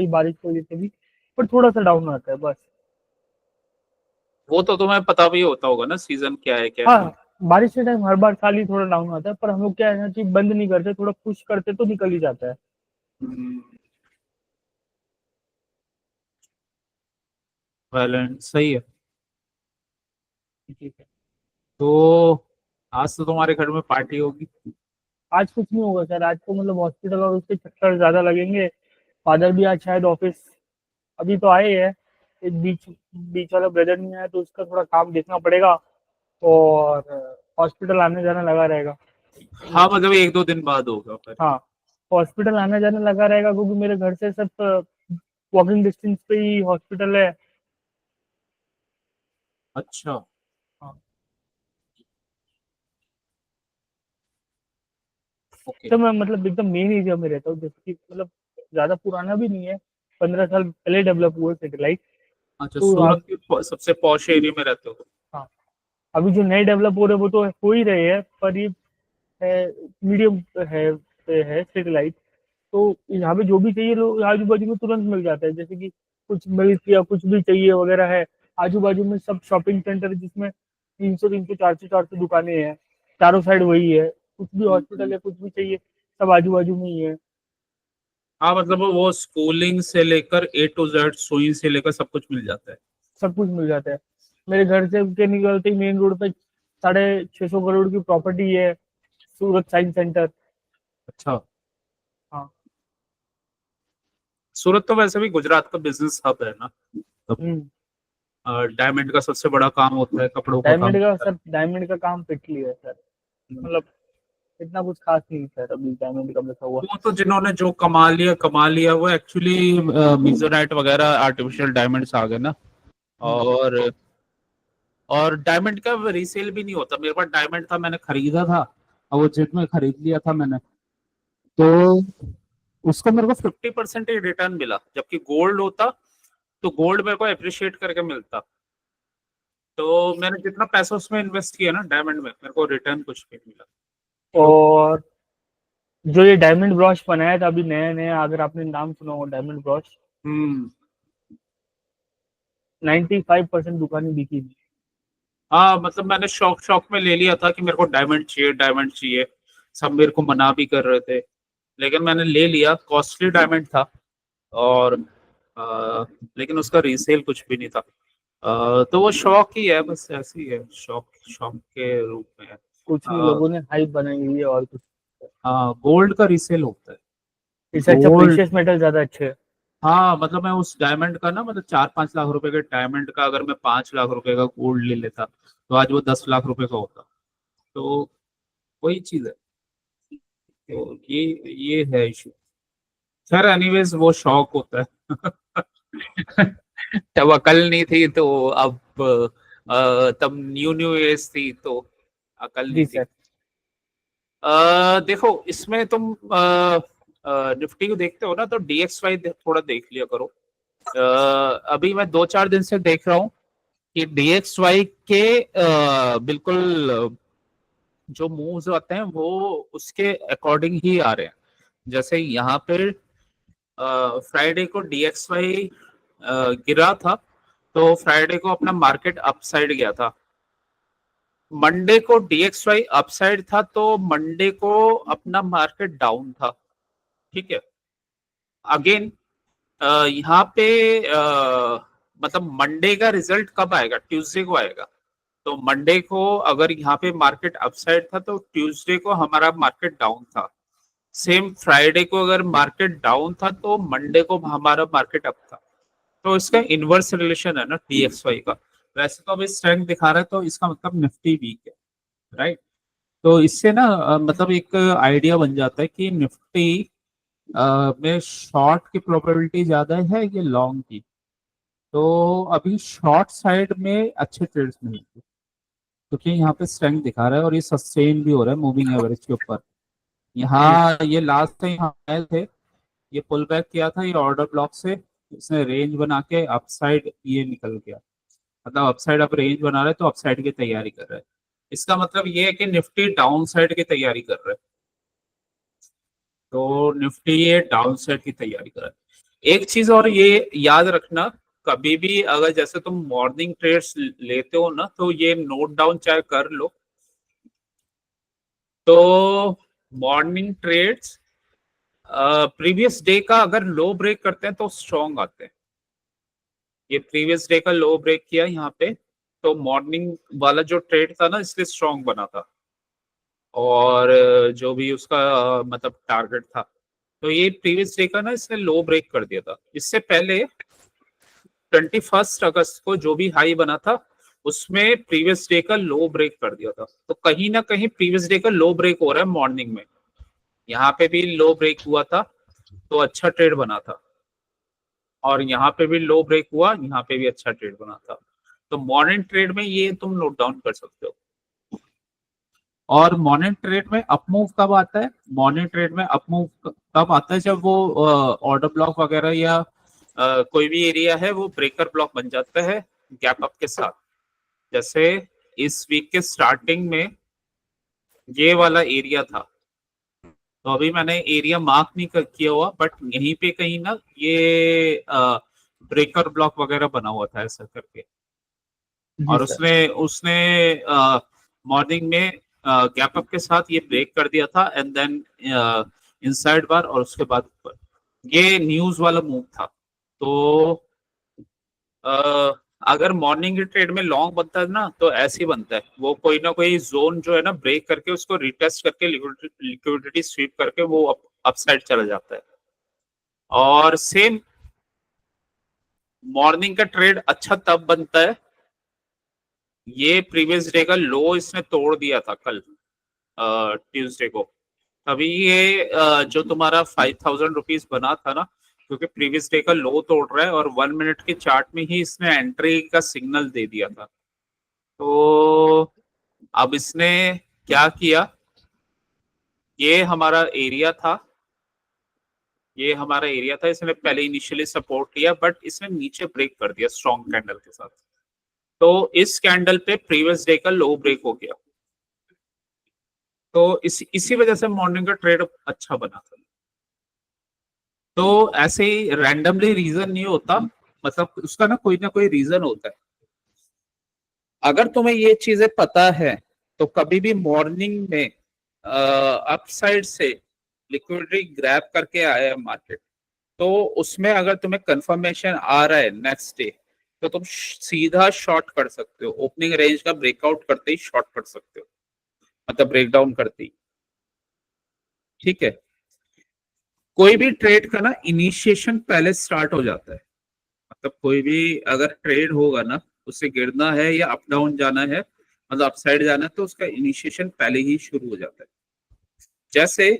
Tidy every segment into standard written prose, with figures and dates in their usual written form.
बारिश की वजह से भी, पर थोड़ा सा डाउन आता है बस। वो तो तुम्हें पता भी होता होगा ना, सीजन क्या है क्या नहीं। हाँ, बारिश के टाइम हर बार साल ही थोड़ा डाउन आता है, पर हम लोग क्या है ना कि बंद नहीं करते, थोड़ा पुश करते तो निकल ही जाता है। बैलेंस सही है। ठीक है। तो आज तो तुम्हारे घर में पार्टी होगी। आज कुछ नहीं होगा सर, आज तो मतलब हॉस्पिटल और उसके चक्कर ज्यादा लगेंगे। फादर भी आज शायद ऑफिस अभी तो आए हैं, एक बीच बीच वाला ब्रदर नहीं आया, तो उसका थोड़ा काम देखना पड़ेगा। और हॉस्पिटल आने जाना लगा रहेगा। हाँ मतलब एक दो दिन बाद होगा फिर। हाँ, हॉस्पिटल आने जाने लगा रहेगा, क्योंकि मेरे घर से सब वॉकिंग डिस्टेंस पे ही हॉस्पिटल है। अच्छा। हाँ, ओके। तो मैं मतलब एकदम मेन एरिया में रहता हूँ, जैसे कि मतलब ज्यादा पुराना भी नहीं है, 15 साल पहले डेवलप हुआ सेटेलाइट। अच्छा, तो सूरत अब के सबसे पॉश एरिया में रहते हो। हाँ, अभी जो नए डेवलप हो रहे हैं वो तो हो ही रहे हैं, पर ये मीडियम है सेटेलाइट। तो यहाँ पे जो भी चाहिए लोग आजू बाजू में तुरंत मिल जाता है, जैसे कि कुछ मिल्क या कुछ भी चाहिए वगैरह है। आजू बाजू में सब शॉपिंग सेंटर है, जिसमें 300 400 दुकानें हैं, चारों साइड वही है। कुछ भी हॉस्पिटल है, कुछ भी चाहिए, सब आजू बाजू में ही है। हाँ मतलब वो स्कूलिंग से लेकर A to Z, सुई से लेकर सब कुछ मिल जाता है। सब कुछ मिल जाता है। मेरे घर से के निकलते ही मेन रोड पे 650 करोड़ की प्रॉपर्टी है, सूरत साइंस सेंटर। अच्छा। हाँ। सूरत तो वैसे भी गुजरात का बिजनेस हब है ना। हम्म। डायमंड का सबसे बड़ा काम होता है, कपड़ों का काम डायमंड का होता है। सर, डायमंड का काम पिटली है सर। मतलब इतना कुछ खास नहीं सर, अभी डायमंड का बचा हुआ। वो तो जिन्होंने जो कमा लिया वो एक्चुअली मिजोराइट वगैरह आर्टिफिशियल डायमंड्स आ गए ना। हम्म। और डायमंड का रीसेल भी नहीं होता। मेरे पास डायमंड था, मैंने खरीदा था, और वो जेट में खरीद लिया था मैंने। तो उसका मेरे को 50% ही रिटर्न मिला, जबकि गोल्ड होता तो गोल्ड मेरे को अप्रिशिएट करके मिलता। तो मैंने जितना पैसा उसमें इन्वेस्ट किया ना डायमंड में, मेरे को रिटर्न कुछ नहीं मिला। तो और जो ये डायमंड ब्रॉश बनाया था अभी नया नया, अगर आपने नाम सुना हो डायमंड ब्रॉश, हम्म। 95% दुकानें बिकी थी। हाँ मतलब मैंने शौक शौक में ले लिया था कि मेरे को डायमंड चाहिए, डायमंड चाहिए। सब मेरे को मना भी कर रहे थे, लेकिन मैंने ले लिया। कॉस्टली डायमंड था। और लेकिन उसका रीसेल कुछ भी नहीं था। तो वो शौक ही है, बस ऐसे ही है, शौक शौक के रूप में है। कुछ नहीं, लोगों ने हाइप बनाई हुई है और कुछ। हाँ गोल्ड का रीसेल होता है। इससे अच्छा गोल्ड। प्रीशियस मेटल ज्यादा अच्छे है। हाँ मतलब मैं उस डायमंड का ना, मतलब 4-5 लाख रुपए के डायमंड का अगर मैं 5 लाख रुपए का गोल्ड ले लेता तो आज वो 10 लाख रुपए का होता। तो वही चीज है। तो ये है इशू। सर एनीवेज वो शौक होता है। तब अकल नहीं थी तो अब तब न्यू न्यू एज थी तो अकल नहीं जी थी। सर। देखो इसमें तुम निफ्टी को देखते हो ना, तो DXY थोड़ा देख लिया करो। अभी मैं 2-4 दिन से देख रहा हूँ कि DXY के बिल्कुल जो मूव्स आते हैं वो उसके अकॉर्डिंग ही आ रहे हैं। जैसे यहाँ पे फ्राइडे को DXY गिरा था, तो फ्राइडे को अपना मार्केट अपसाइड गया था। मंडे को DXY अपसाइड था, तो मंडे को अपना मार्केट डाउन था। ठीक है। अगेन यहाँ पे मतलब मंडे का रिजल्ट कब आएगा? ट्यूसडे को आएगा। तो मंडे को अगर यहाँ पे मार्केट अपसाइड था, तो ट्यूसडे को हमारा मार्केट डाउन था। सेम फ्राइडे को अगर मार्केट डाउन था, तो मंडे को हमारा मार्केट अप था। तो इसका इनवर्स रिलेशन है ना DXY का। वैसे तो अभी स्ट्रेंथ दिखा रहा है, तो इसका मतलब निफ्टी वीक है, राइट। तो इससे ना मतलब एक आइडिया बन जाता है कि निफ्टी में शॉर्ट की प्रोबेबिलिटी ज्यादा है कि लॉन्ग की। तो अभी शॉर्ट साइड में अच्छे ट्रेड्स मिलेंगे, क्योंकि यहाँ पे स्ट्रेंथ दिखा रहा है और ये सस्टेन भी हो रहा है मूविंग एवरेज के ऊपर। जी। यहाँ ये लास्ट टाइम आए थे, ये पुल बैक किया था, ये ऑर्डर ब्लॉक से इसने रेंज बना के अपसाइड ये निकल गया। मतलब अपसाइड अब रेंज बना रहा है, तो अपसाइड की तैयारी कर रहा है। इसका मतलब ये है कि निफ्टी डाउन साइड की तैयारी कर रहा है। तो निफ्टी ये डाउन साइड की तैयारी कर रहा है। एक चीज और ये याद रखना, कभी भी अगर जैसे तुम मॉर्निंग ट्रेड्स लेते हो ना, तो ये नोट डाउन चाहे कर लो। तो मॉर्निंग ट्रेड्स प्रीवियस डे का अगर लो ब्रेक करते हैं तो स्ट्रॉन्ग आते हैं। ये प्रीवियस डे का लो ब्रेक किया यहाँ पे, तो मॉर्निंग वाला जो ट्रेड था ना इसलिए स्ट्रॉन्ग बना था, और जो भी उसका मतलब टारगेट था, तो ये प्रीवियस डे का ना इसने लो ब्रेक कर दिया था। इससे पहले 21 अगस्त को जो भी हाई बना था उसमें प्रीवियस डे का लो ब्रेक कर दिया था। तो कहीं ना कहीं प्रीवियस डे का लो ब्रेक हो रहा है मॉर्निंग में। यहाँ पे भी लो ब्रेक हुआ था तो अच्छा ट्रेड बना था, और यहाँ पे भी लो ब्रेक हुआ, यहाँ पे भी अच्छा ट्रेड बना था। तो मॉर्निंग ट्रेड में ये तुम नोट डाउन कर सकते हो। और मॉर्निंग ट्रेड में अप मूव कब आता है? मॉर्निंग ट्रेड में अप मूव कब आता है? जब वो ऑर्डर ब्लॉक वगैरह या कोई भी एरिया है वो ब्रेकर ब्लॉक बन जाता है गैप अप के साथ। जैसे इस वीक के स्टार्टिंग में ये वाला एरिया था, तो अभी मैंने एरिया मार्क नहीं किया हुआ, बट यहीं पे कहीं ना ये ब्रेकर ब्लॉक वगैरह बना हुआ था ऐसा करके। जी और सर। उसने उसने मॉर्निंग में गैप अप के साथ ये ब्रेक कर दिया था, एंड देन इनसाइड बार, और उसके बाद ऊपर। ये न्यूज वाला मूव था। तो अगर मॉर्निंग के ट्रेड में लॉन्ग बनता है ना तो ऐसे ही बनता है, वो कोई ना कोई जोन जो है ना ब्रेक करके उसको रिटेस्ट करके लिक्विडिटी स्वीप करके वो अपसाइड चला जाता है। और सेम मॉर्निंग का ट्रेड अच्छा तब बनता है, ये प्रीवियस डे का लो इसने तोड़ दिया था कल ट्यूसडे को, तभी ये जो तुम्हारा 5000 रुपीज बना था ना, क्योंकि प्रीवियस डे का लो तोड़ रहा है और 1 मिनट के चार्ट में ही इसने एंट्री का सिग्नल दे दिया था। तो अब इसने क्या किया, ये हमारा एरिया था, ये हमारा एरिया था, इसने पहले इनिशियली सपोर्ट लिया बट इसने नीचे ब्रेक कर दिया स्ट्रॉन्ग कैंडल के साथ। तो इस कैंडल पे प्रीवियस डे का लो ब्रेक हो गया, तो इसी वजह से मॉर्निंग का ट्रेड अच्छा बना था। तो ऐसे ही रैंडमली रीजन नहीं होता, मतलब उसका ना कोई रीजन होता है। अगर तुम्हें ये चीजें पता है तो कभी भी मॉर्निंग में अपसाइड से लिक्विडिटी ग्रैब करके आया मार्केट, तो उसमें अगर तुम्हें कंफर्मेशन आ रहा है नेक्स्ट डे, तो तुम सीधा शॉर्ट कर सकते हो, ओपनिंग रेंज का ब्रेकआउट करते ही शॉर्ट कर सकते हो, मतलब ब्रेकडाउन करते ही। ठीक है, कोई भी ट्रेड का ना इनिशिएशन पहले स्टार्ट हो जाता है, मतलब कोई भी अगर ट्रेड होगा ना, उसे गिरना है या अप डाउन जाना है, मतलब अपसाइड जाना है, तो उसका इनिशिएशन पहले ही शुरू हो जाता है। जैसे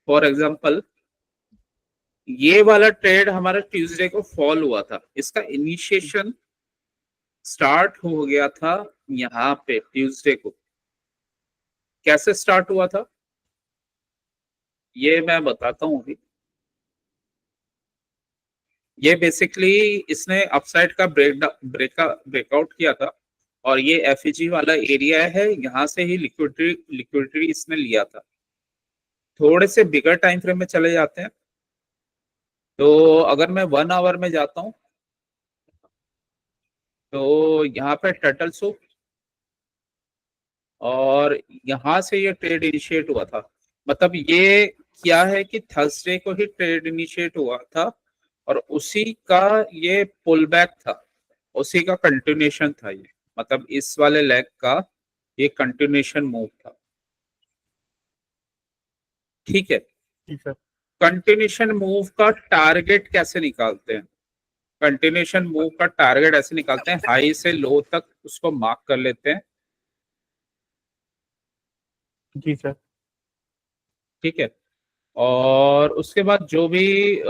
फॉर एग्जांपल ये वाला ट्रेड हमारा ट्यूसडे को फॉल हुआ था, इसका इनिशिएशन स्टार्ट हो गया था यहाँ पे ट्यूसडे को। कैसे स्टार्ट हुआ था ये मैं बताता हूँ अभी। ये बेसिकली इसने अपसाइड का ब्रेकआउट किया था, और ये एफईजी वाला एरिया है, यहाँ से ही लिक्विडिटी इसने लिया था। थोड़े से बिगर टाइम फ्रेम में चले जाते हैं, तो अगर मैं 1 आवर में जाता हूँ तो यहाँ पे टर्टल सूप, और यहाँ से ये ट्रेड इनिशिएट हुआ था। मतलब ये क्या है कि थर्सडे को ही ट्रेड इनिशिएट हुआ था, और उसी का ये पुल बैक था, उसी का कंटिन्यूएशन था ये, मतलब इस वाले लेग का ये कंटिन्यूएशन मूव था। ठीक है, जी सर। कंटिन्यूएशन मूव का टारगेट कैसे निकालते हैं? कंटिन्यूएशन मूव का टारगेट ऐसे निकालते हैं, हाई से लो तक उसको मार्क कर लेते हैं। जी सर। ठीक है, और उसके बाद जो भी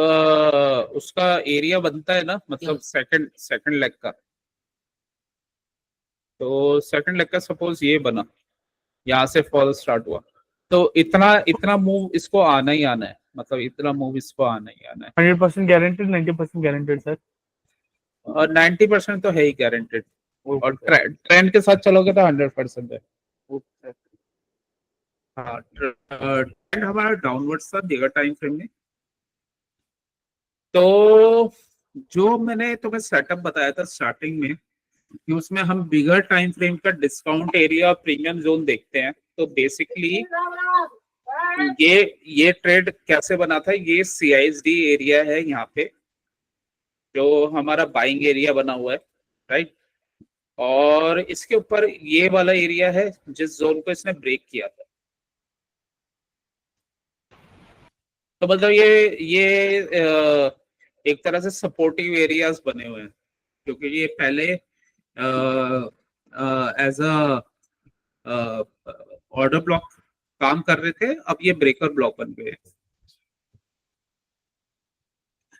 उसका एरिया बनता है ना, मतलब सेकंड सेकंड लेग का, तो सेकंड लेग का सपोज ये बना, यहाँ से फॉल स्टार्ट हुआ, तो इतना इतना मूव इसको आना ही आना है, मतलब इतना मूव इसको आना ही आना है। 100% गारंटेड, 90% गारंटेड सर। और 90% तो है ही गारंटेड, और ओके सर। ट्रेंड के साथ चलोगे तो 100% है। Okay sir. हाँ, ट्रेंड हमारा डाउनवर्ड था, बिगर टाइम फ्रेम में। तो जो मैंने तुम्हें सेटअप बताया था स्टार्टिंग में कि उसमें हम बिगर टाइम फ्रेम का डिस्काउंट एरिया प्रीमियम जोन देखते हैं, तो बेसिकली ये ट्रेड कैसे बना था, ये CISD एरिया है यहाँ पे जो हमारा बाइंग एरिया बना हुआ है, राइट। और इसके ऊपर ये वाला एरिया है जिस जोन को इसने ब्रेक किया था। तो मतलब ये एक तरह से सपोर्टिव एरियाज बने हुए हैं, क्योंकि ये पहले एज अ ऑर्डर ब्लॉक काम कर रहे थे, अब ये ब्रेकर ब्लॉक बन गए हैं।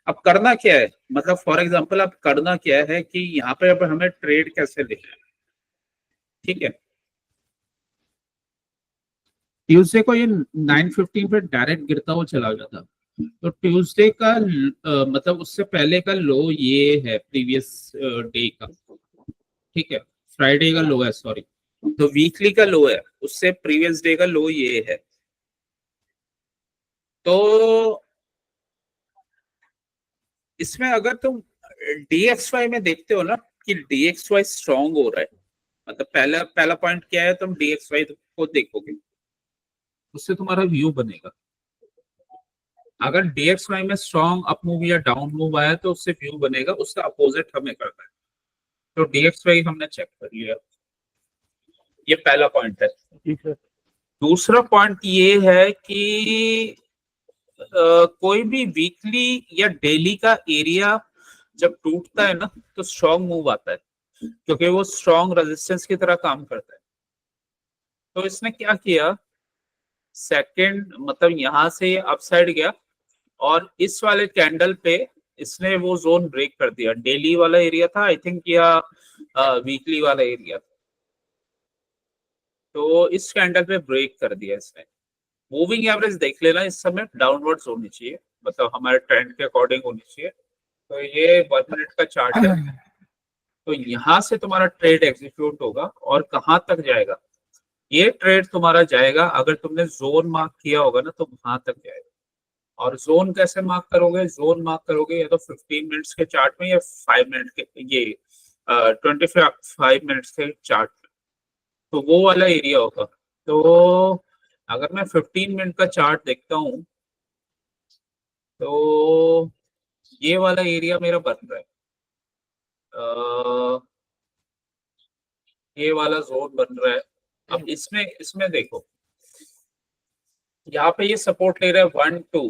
अब करना क्या है, मतलब फॉर एग्जांपल अब करना क्या है कि यहाँ पे अब हमें ट्रेड कैसे लेना है, ठीक है। ट्यूसडे को ये 9:15 पे डायरेक्ट गिरता हुआ चला गया था, तो ट्यूसडे का मतलब उससे पहले का लो ये है प्रीवियस डे का, ठीक है। फ्राइडे का लो है, सॉरी, तो वीकली का लो है, उससे प्रीवियस डे का लो ये है। तो इसमें अगर तुम DXY में देखते हो ना कि DXY स्ट्रांग हो रहा है, मतलब पहला पहला पॉइंट क्या है, तुम DXY को देखोगे उससे तुम्हारा व्यू बनेगा। अगर DXY में स्ट्रांग अप मूव या डाउन मूव आया तो उससे व्यू बनेगा, उसका अपोजिट हमें करना है। तो DXY हमने चेक कर लिया, ये पहला पॉइंट है। जी सर। दूसरा पॉइंट ये है कि कोई भी वीकली या डेली का एरिया जब टूटता है ना तो स्ट्रॉन्ग मूव आता है, क्योंकि वो स्ट्रॉन्ग रेजिस्टेंस की तरह काम करता है। तो इसने क्या किया, सेकंड मतलब यहां से अपसाइड गया और इस वाले कैंडल पे इसने वो जोन ब्रेक कर दिया। डेली वाला एरिया था आई थिंक, या वीकली वाला एरिया था, तो इस कैंडल पे ब्रेक कर दिया इसने। मूविंग एवरेज देख लेना, इस समय डाउनवर्ड्स होनी चाहिए, मतलब हमारे ट्रेंड के अकॉर्डिंग होनी चाहिए। तो ये 1 मिनट का चार्ट है, तो यहाँ से तुम्हारा ट्रेड एग्जीक्यूट होगा और कहाँ तक जाएगा, ये ट्रेड तुम्हारा जाएगा, अगर तुमने जोन मार्क किया होगा ना तो वहां तक जाएगा। और जोन कैसे मार्क करोगे, जोन मार्क करोगे या तो 15 मिनट्स के चार्ट में या 5 मिनट के, ये 25 मिनट्स के चार्ट में, तो वो वाला एरिया होगा। तो अगर मैं 15 मिनट का चार्ट देखता हूँ तो ये वाला एरिया मेरा बन रहा है, अ, ये वाला जोन बन रहा है। अब इसमें इसमें देखो, यहाँ पे ये सपोर्ट ले रहा है 1-2,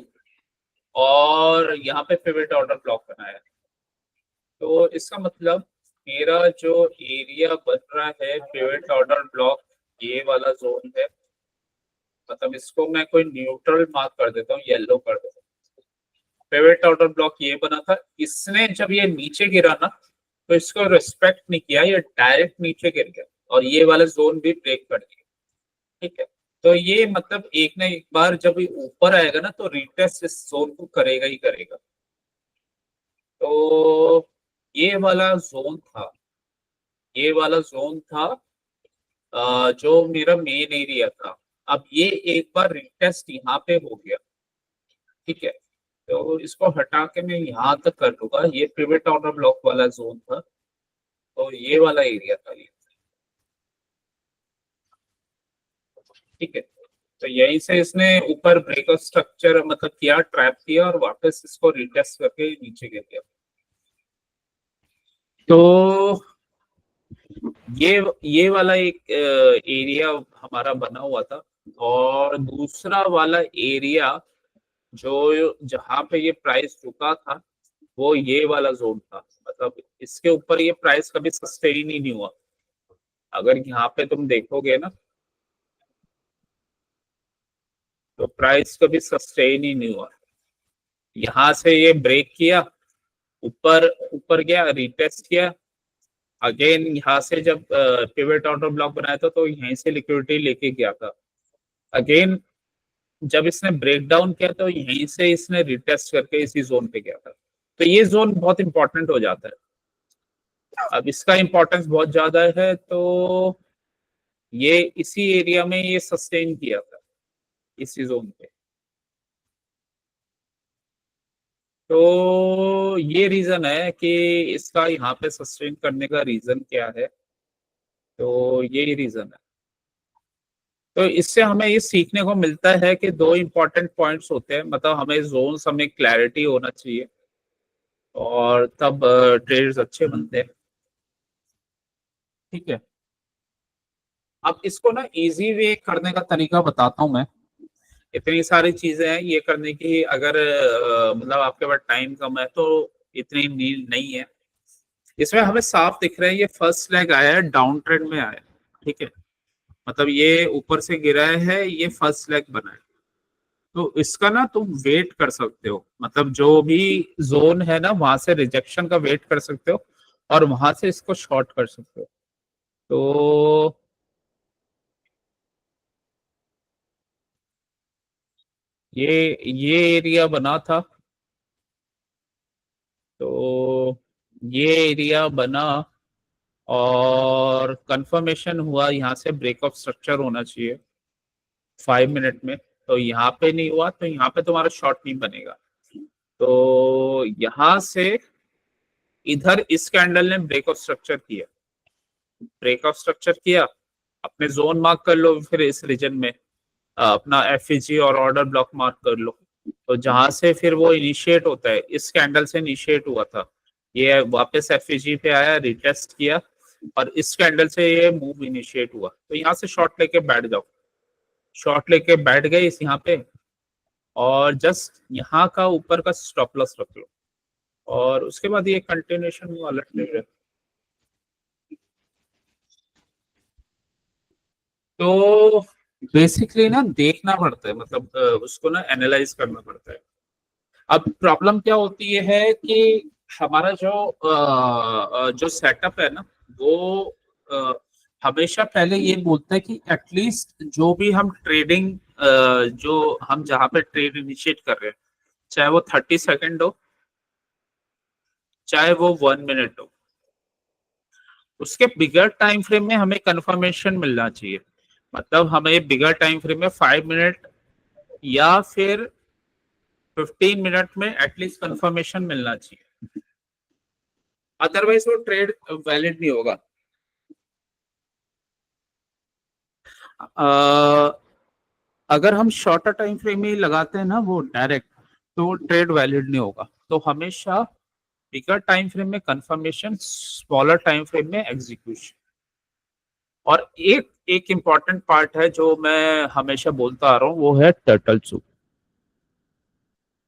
और यहाँ पे पिवट ऑर्डर ब्लॉक बनाया है। तो इसका मतलब मेरा जो एरिया बन रहा है पिवट ऑर्डर ब्लॉक, ये वाला जोन है, मतलब इसको मैं कोई न्यूट्रल मार्क कर देता हूँ, येलो कर देता हूँ। पिवट ऑर्डर ब्लॉक ये बना था, इसने जब ये नीचे गिरा ना तो इसको रिस्पेक्ट नहीं किया, ये डायरेक्ट नीचे गिर गया और ये वाला जोन भी ब्रेक कर दिया, ठीक है। तो ये मतलब एक ना एक बार जब ये ऊपर आएगा ना तो रिटेस्ट इस जोन को करेगा ही करेगा। तो ये वाला जोन था, ये वाला जोन था जो मेरा मेन एरिया था। अब ये एक बार रिटेस्ट यहाँ पे हो गया, ठीक है, तो इसको हटा के मैं यहाँ तक कर लूंगा। ये पिवट ऑर्डर ब्लॉक वाला जोन था, तो ये वाला एरिया था ये, ठीक है। तो यहीं से इसने ऊपर ब्रेकर स्ट्रक्चर मतलब किया, ट्रैप किया और वापस इसको रिटेस्ट करके नीचे गिर गया। तो ये वाला एक एरिया हमारा बना हुआ था, और दूसरा वाला एरिया जो जहां पे ये प्राइस रुका था वो ये वाला जोन था, मतलब इसके ऊपर ये प्राइस कभी सस्टेन ही नहीं हुआ। अगर यहाँ पे तुम देखोगे ना तो प्राइस कभी सस्टेन ही नहीं हुआ। यहाँ से ये ब्रेक किया, ऊपर ऊपर गया, रिटेस्ट किया, अगेन यहाँ से जब पिवट ऑर्डर ब्लॉक बनाया था तो यहीं से लिक्विडिटी लेके गया था। अगेन जब इसने ब्रेक डाउन किया तो यहीं से इसने रिटेस्ट करके इसी जोन पे गया था। तो ये जोन बहुत इंपॉर्टेंट हो जाता है। अब इसका इंपॉर्टेंस बहुत ज्यादा है, तो ये इसी एरिया में ये सस्टेन किया था, इसी जोन पे। तो ये रीजन है कि इसका यहाँ पे सस्टेन करने का रीजन क्या है, तो यही रीजन है। तो इससे हमें ये सीखने को मिलता है कि दो इंपॉर्टेंट पॉइंट्स होते हैं, मतलब हमें जोन्स, हमें क्लैरिटी होना चाहिए और तब ट्रेड्स अच्छे बनते हैं। ठीक है, अब इसको ना इजी वे करने का तरीका बताता हूँ मैं। इतनी सारी चीजें हैं ये करने की, अगर मतलब आपके पास टाइम कम है तो इतनी नीड नहीं है। इसमें हमें साफ दिख रहा है ये फर्स्ट लेग आया है, डाउन ट्रेंड में आया है। ठीक है, मतलब ये ऊपर से गिरा है, ये फर्स्ट लेग बना है। तो इसका ना तुम वेट कर सकते हो, मतलब जो भी जोन है ना वहां से रिजेक्शन का वेट कर सकते हो और वहां से इसको शॉर्ट कर सकते हो। तो ये एरिया बना था, तो ये एरिया बना और कंफर्मेशन हुआ, यहाँ से ब्रेक ऑफ स्ट्रक्चर होना चाहिए 5 मिनट में। तो यहाँ पे नहीं हुआ तो यहाँ पे तुम्हारा शॉर्ट नहीं बनेगा। तो यहाँ से इधर इस कैंडल ने ब्रेक ऑफ स्ट्रक्चर किया, ब्रेक ऑफ स्ट्रक्चर किया, अपने जोन मार्क कर लो, फिर इस रीजन में अपना एफईजी और ऑर्डर ब्लॉक मार्क कर लो। तो जहां से फिर वो इनिशिएट होता है, इस कैंडल से इनिशिएट हुआ था, ये वापस एफईजी पे आया, रिटेस्ट किया और इस कैंडल से ये मूव इनिशिएट हुआ। तो यहाँ से शॉर्ट लेके बैठ जाओ, शॉर्ट लेके बैठ गए इस यहाँ पे, और जस्ट यहाँ का ऊपर का स्टॉप लॉस रख लो और उसके बाद ये कंटिन्यूएशन वाला ट्रेड है। तो बेसिकली ना देखना पड़ता है, मतलब उसको ना एनालाइज करना पड़ता है। अब प्रॉब्लम क्या होती है कि हमारा जो सेटअप है ना वो अ, हमेशा पहले ये बोलता है कि एटलीस्ट जो भी हम ट्रेडिंग, जो हम जहाँ पे ट्रेड इनिशिएट कर रहे हैं, चाहे वो 30 सेकेंड हो, चाहे वो 1 मिनट हो, उसके बिगर टाइम फ्रेम में हमें कंफर्मेशन मिलना चाहिए। मतलब हमें बिगर टाइम फ्रेम में 5 मिनट या फिर 15 मिनट में एटलीस्ट कंफर्मेशन मिलना चाहिए, अदरवाइज वो ट्रेड वैलिड नहीं होगा। अगर हम शॉर्टर टाइम फ्रेम में लगाते हैं ना वो डायरेक्ट, तो ट्रेड वैलिड नहीं होगा। तो हमेशा बिगर टाइम फ्रेम में कंफर्मेशन, स्मॉलर टाइम फ्रेम में एग्जीक्यूशन। और एक एक इंपॉर्टेंट पार्ट है जो मैं हमेशा बोलता आ रहा हूँ, वो है turtle soup.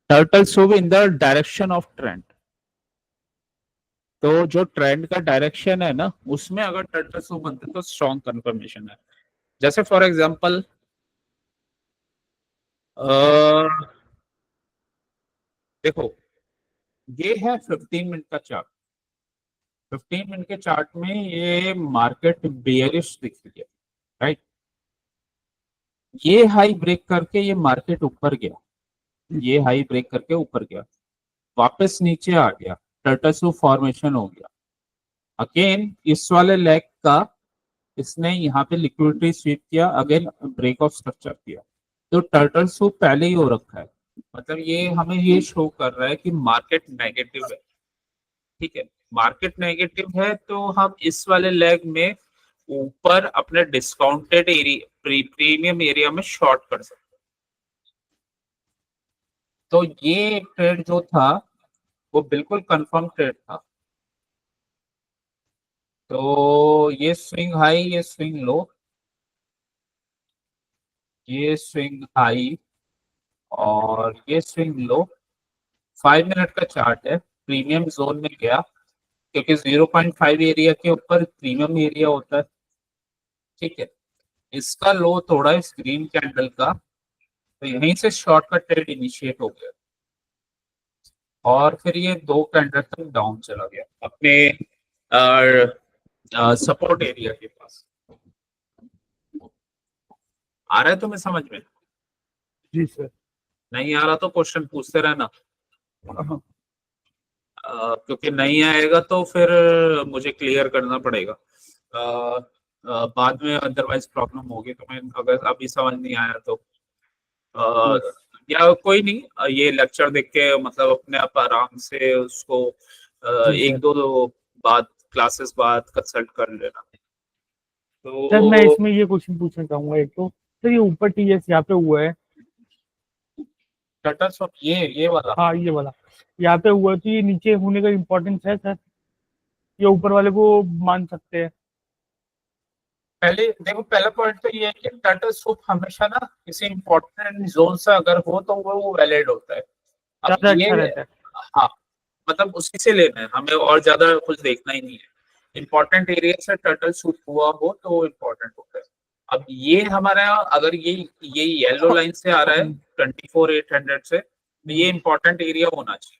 Turtle soup in the direction of trend. तो जो ट्रेंड का डायरेक्शन है ना उसमें अगर टर्टल सूप बनते तो स्ट्रॉन्ग कंफर्मेशन है। जैसे फॉर एग्जांपल देखो, ये है 15 मिनट का चार्ट। 15 मिनट के चार्ट में ये मार्केट बेयरिश दिख रही है, राइट। ये हाई ब्रेक करके ये मार्केट ऊपर गया, ये हाई ब्रेक करके ऊपर गया, वापस नीचे आ गया, टर्टल सूप फॉर्मेशन हो गया। अगेन इस वाले लेग का इसने यहाँ पे लिक्विडिटी स्वीप किया, अगेन ब्रेक ऑफ स्ट्रक्चर किया। तो टर्टल सूप पहले ही हो रखा है, मतलब ये हमें ये शो कर रहा है कि मार्केट नेगेटिव है। ठीक है, मार्केट नेगेटिव है तो हम इस वाले लेग में ऊपर अपने डिस्काउंटेड एरिया, प्रीमियम एरिया में शॉर्ट कर सकते हैं। तो ये ट्रेड जो था वो बिल्कुल कंफर्म ट्रेड था। तो ये स्विंग हाई, ये स्विंग लो, ये स्विंग हाई और ये स्विंग लो। 5 मिनट का चार्ट है, प्रीमियम जोन में गया क्योंकि 0.5 एरिया के ऊपर प्रीमियम एरिया होता है। ठीक है, इसका लो तोड़ा इस ग्रीन कैंडल का, तो यहीं से शॉर्ट का ट्रेड इनिशिएट हो गया और फिर ये 2 कैंडल तक डाउन चला गया अपने सपोर्ट एरिया के पास। आ रहा है तुम्हें समझ में? जी सर। नहीं आ रहा तो क्वेश्चन पूछते रहना, हाँ। क्योंकि नहीं आएगा तो फिर मुझे क्लियर करना पड़ेगा बाद में, अदरवाइज प्रॉब्लम होगी। तो मैं अगर अभी समझ नहीं आया तो या कोई नहीं, ये लेक्चर देख के मतलब अपने आप आराम से उसको जी एक सर। दो बाद क्लासेस बाद कंसल्ट कर लेना। सर मैं तो इसमें ये क्वेश्चन पूछना चाहूंगा एक तो, सर ये ऊपर टीएस यहाँ पे हुआ है। टर्टल सॉफ्ट ये वाला हाँ ये वाला यहाँ पे हुआ है, तो ये नीचे होने का इम्पोर्टेंस है सर, ये ऊपर वाले को मान सकते हैं? पहले देखो, पहला पॉइंट तो ये है कि टर्टल सूप हमेशा ना किसी इंपॉर्टेंट जोन से अगर हो तो वो वैलिड होता है। अब ज्यादा ये, अच्छा रहता है। हाँ, मतलब उसी से लेना है हमें, और ज्यादा कुछ देखना ही नहीं है। इंपॉर्टेंट एरिया से टर्टल शूट हुआ हो तो वो इम्पोर्टेंट होता है। अब ये हमारा, अगर ये येलो लाइन से आ रहा है 24,800 से, तो ये इंपॉर्टेंट एरिया होना चाहिए।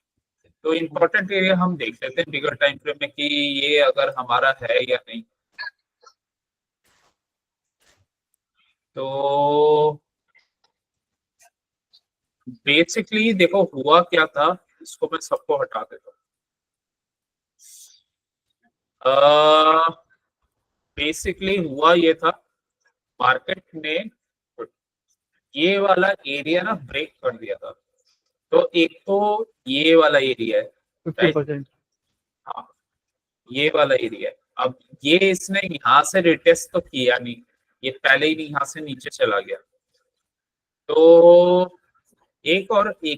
तो इंपॉर्टेंट एरिया हम देख लेते हैं बिगर टाइम फ्रेम में कि ये अगर हमारा है या नहीं। तो बेसिकली देखो हुआ क्या था, इसको मैं सबको हटा देता हूँ। बेसिकली हुआ ये था, मार्केट ने ये वाला एरिया ना ब्रेक कर दिया था। तो एक तो ये वाला एरिया है, फिफ्टी राइट। परसेंट हाँ, ये वाला एरिया है। अब ये इसने यहाँ से रिटेस्ट तो किया नहीं, ये पहले ही यहाँ से नीचे चला गया। तो एक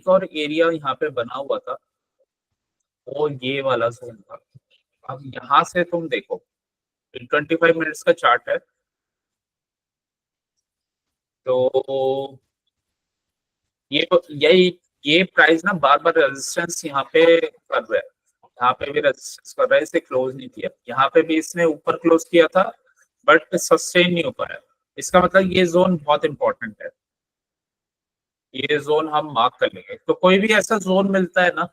और एरिया यहाँ पे बना हुआ था, वो ये वाला जोन था। अब यहाँ से तुम देखो, 25 मिनट्स का चार्ट है। तो ये यही ये प्राइस ना बार बार रेजिस्टेंस यहाँ पे कर रहा है, यहाँ पे भी रेजिस्टेंस कर रहा है, इसे क्लोज नहीं किया। यहाँ पे भी इसने ऊपर क्लोज किया था बट सस्टेन नहीं हो पाया। इसका मतलब ये जोन बहुत इंपॉर्टेंट है, ये जोन हम मार्क कर लेंगे। तो कोई भी ऐसा जोन मिलता है ना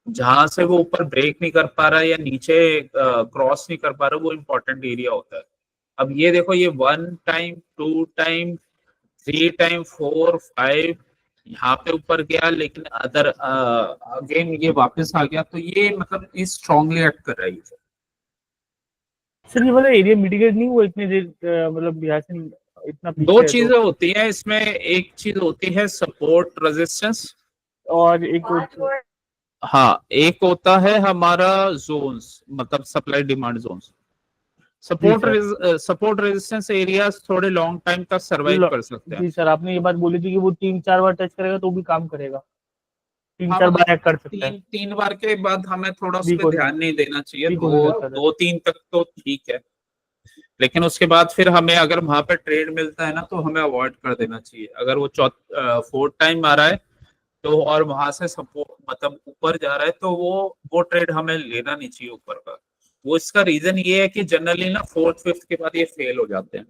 जहां से वो ऊपर ब्रेक नहीं कर पा रहा है या नीचे क्रॉस नहीं कर पा रहा, वो इंपॉर्टेंट एरिया होता है। अब ये देखो, ये 1 टाइम 2 टाइम 3 टाइम 4 5 यहाँ पे ऊपर गया, लेकिन अदर अगेन ये वापस आ गया। तो ये मतलब ये स्ट्रांगली एक्ट कर रही है। सर। ये वाला एरिया मिटिगेट नहीं हुआ इतनी देर, मतलब यहाँ से इतना दो पीछे है तो? चीजें होती हैं इसमें, एक चीज होती है सपोर्ट रेजिस्टेंस, और एक हाँ, एक होता है हमारा जोन्स, मतलब सप्लाई डिमांड जोन्स। जी सर। सपोर्ट रेजिस्टेंस एरियाज थोड़े लॉन्ग टाइम तक सरवाइव ल- कर सकते हैं। जी सर, आपने ये बात बोली थी कि वो 3-4 बार टच करेगा तो भी काम करेगा, तीन हाँ, चार मतलब बार हैक कर सकता है। तीन तीन बार के बाद हमें थोड़ा उस वीक पर हो ध्यान नहीं देना चाहिए। वीक होने दो लगता है। दो तीन तक तो ठीक है, लेकिन उसके बाद फिर हमें अगर वहां पे ट्रेड मिलता है ना तो हमें अवॉइड कर देना चाहिए। अगर वो 4th टाइम आ रहा है तो, और वहां से सपोर्ट मतलब ऊपर जा रहा है, तो वो ट्रेड हमें लेना नहीं चाहिए ऊपर का। वो इसका रीजन ये है कि जनरली ना 4th 5th के बाद ये फेल हो जाते हैं।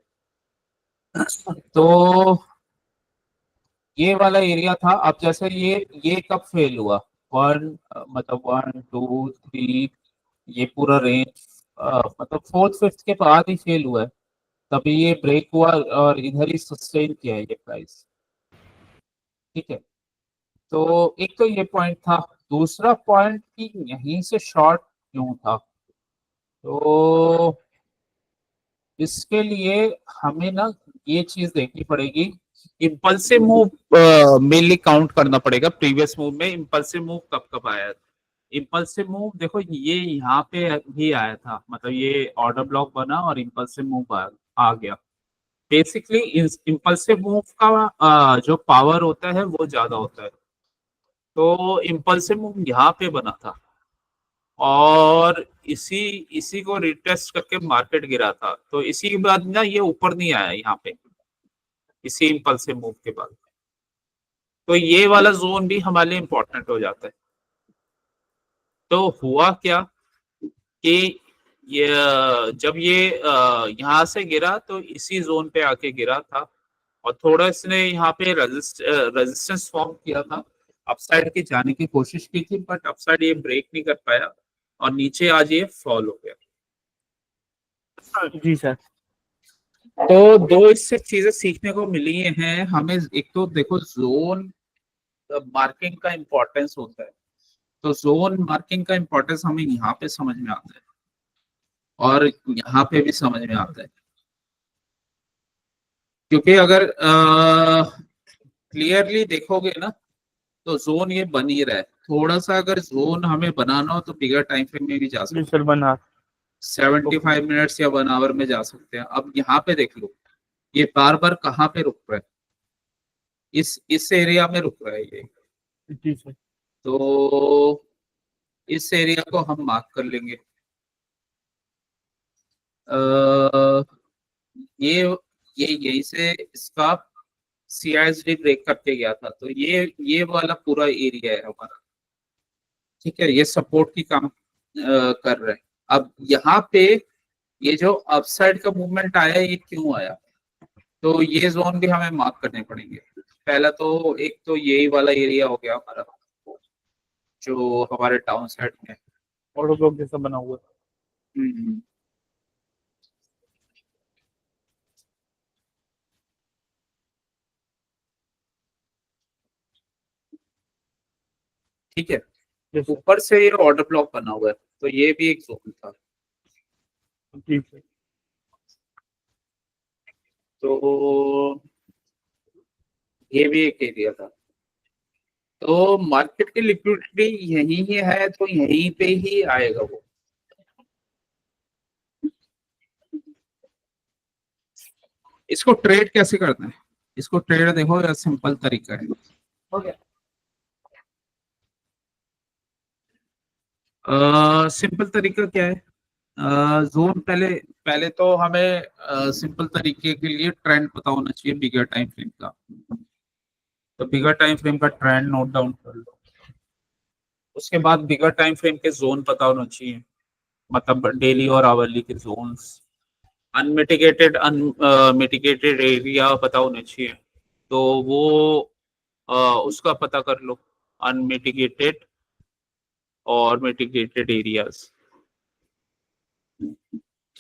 तो ये वाला एरिया था। अब जैसे ये कब फेल हुआ, मतलब 1 2 3, ये पूरा रेंज मतलब 4th 5th के बाद ही फेल हुआ है। तभी ये ब्रेक हुआ और इधर ही सस्टेन किया है ये प्राइस। ठीक है, तो एक तो ये पॉइंट था। दूसरा पॉइंट कि यहीं से शॉर्ट क्यों था, तो इसके लिए हमें ना ये चीज देखनी पड़ेगी। इम्पल्सिव मूव मेनली काउंट करना पड़ेगा। प्रीवियस मूव में इम्पल्सिव मूव कब कब आया था। इम्पल्सिव मूव देखो, ये यहाँ पे भी आया था, मतलब ये ऑर्डर ब्लॉक बना और इम्पल्सिव मूव आ गया। बेसिकली इम्पल्सिव मूव का जो पावर होता है वो ज्यादा होता है। तो इम्पल्सिव मूव यहाँ पे बना था और इसी इसी को रिटेस्ट करके मार्केट गिरा था। तो इसी के बाद ना ये ऊपर नहीं आया यहाँ पे, इसी इम्पल्सिव मूव के बाद। तो ये वाला जोन भी हमारे लिए इंपॉर्टेंट हो जाता है। तो हुआ क्या कि ये जब ये यहाँ से गिरा तो इसी जोन पे आके गिरा था, और थोड़ा इसने यहाँ पे रेजिस्टेंस फॉर्म किया था। अपसाइड की जाने की कोशिश की थी बट अपसाइड ये ब्रेक नहीं कर पाया और नीचे आज ये फॉल हो गया। जी सर। तो दो इससे चीजें सीखने को मिली हैं हमें। एक तो देखो, जोन मार्किंग का इम्पोर्टेंस होता है। तो जोन मार्किंग का इम्पोर्टेंस हमें यहाँ पे समझ में आता है और यहाँ पे भी समझ में आता है। क्योंकि अगर क्लियरली देखोगे ना तो जोन ये बन ही रहा है। थोड़ा सा अगर जोन हमें बनाना हो तो बिगर टाइम फ्रेम में भी जा जी सकते सर, बना। हैं, 75 मिनट्स या 1 आवर में जा सकते हैं। अब यहाँ पे देख लो ये बार बार कहाँ पे रुक रहा है, इस एरिया में रुक रहा है ये। जी सर। तो इस एरिया को हम मार्क कर लेंगे। अ, ये ये यहीं से इसका CISD ब्रेक करके गया था, तो ये वाला पूरा एरिया है हमारा। ठीक है, ये सपोर्ट की काम कर रहे हैं। अब यहाँ पे ये जो अपसाइड का मूवमेंट आया, ये क्यों आया, तो ये जोन भी हमें मार्क करने पड़ेंगे। पहला तो एक तो यही वाला एरिया हो गया हमारा जो हमारे टाउन साइड में है। ऑटो ब्लॉक जैसा बना हुआ है। हम्म, ठीक है। जी सर। ऊपर से ये ऑर्डर ब्लॉक बना हुआ है, तो ये भी एक जोन था। जी सर। तो ये भी एक एरिया था। तो मार्केट की लिक्विडिटी यही ही है, तो यहीं पे ही आएगा वो। इसको ट्रेड कैसे करना है, इसको ट्रेड देखो यार, सिंपल तरीका है। हो गया। सिंपल तरीका क्या है, जोन पहले पहले तो हमें सिंपल तरीके के लिए ट्रेंड पता होना चाहिए बिगर टाइम फ्रेम का। तो बिगर टाइम फ्रेम का ट्रेंड नोट डाउन कर लो। उसके बाद बिगर टाइम फ्रेम के जोन पता होना चाहिए, मतलब डेली और आवरली के जोन्स। अनमिटिगेटेड मिटिगेटेड एरिया पता होने चाहिए, तो वो उसका पता कर लो, अनमिटिगेटेड और मिटिगेटेड एरियाज।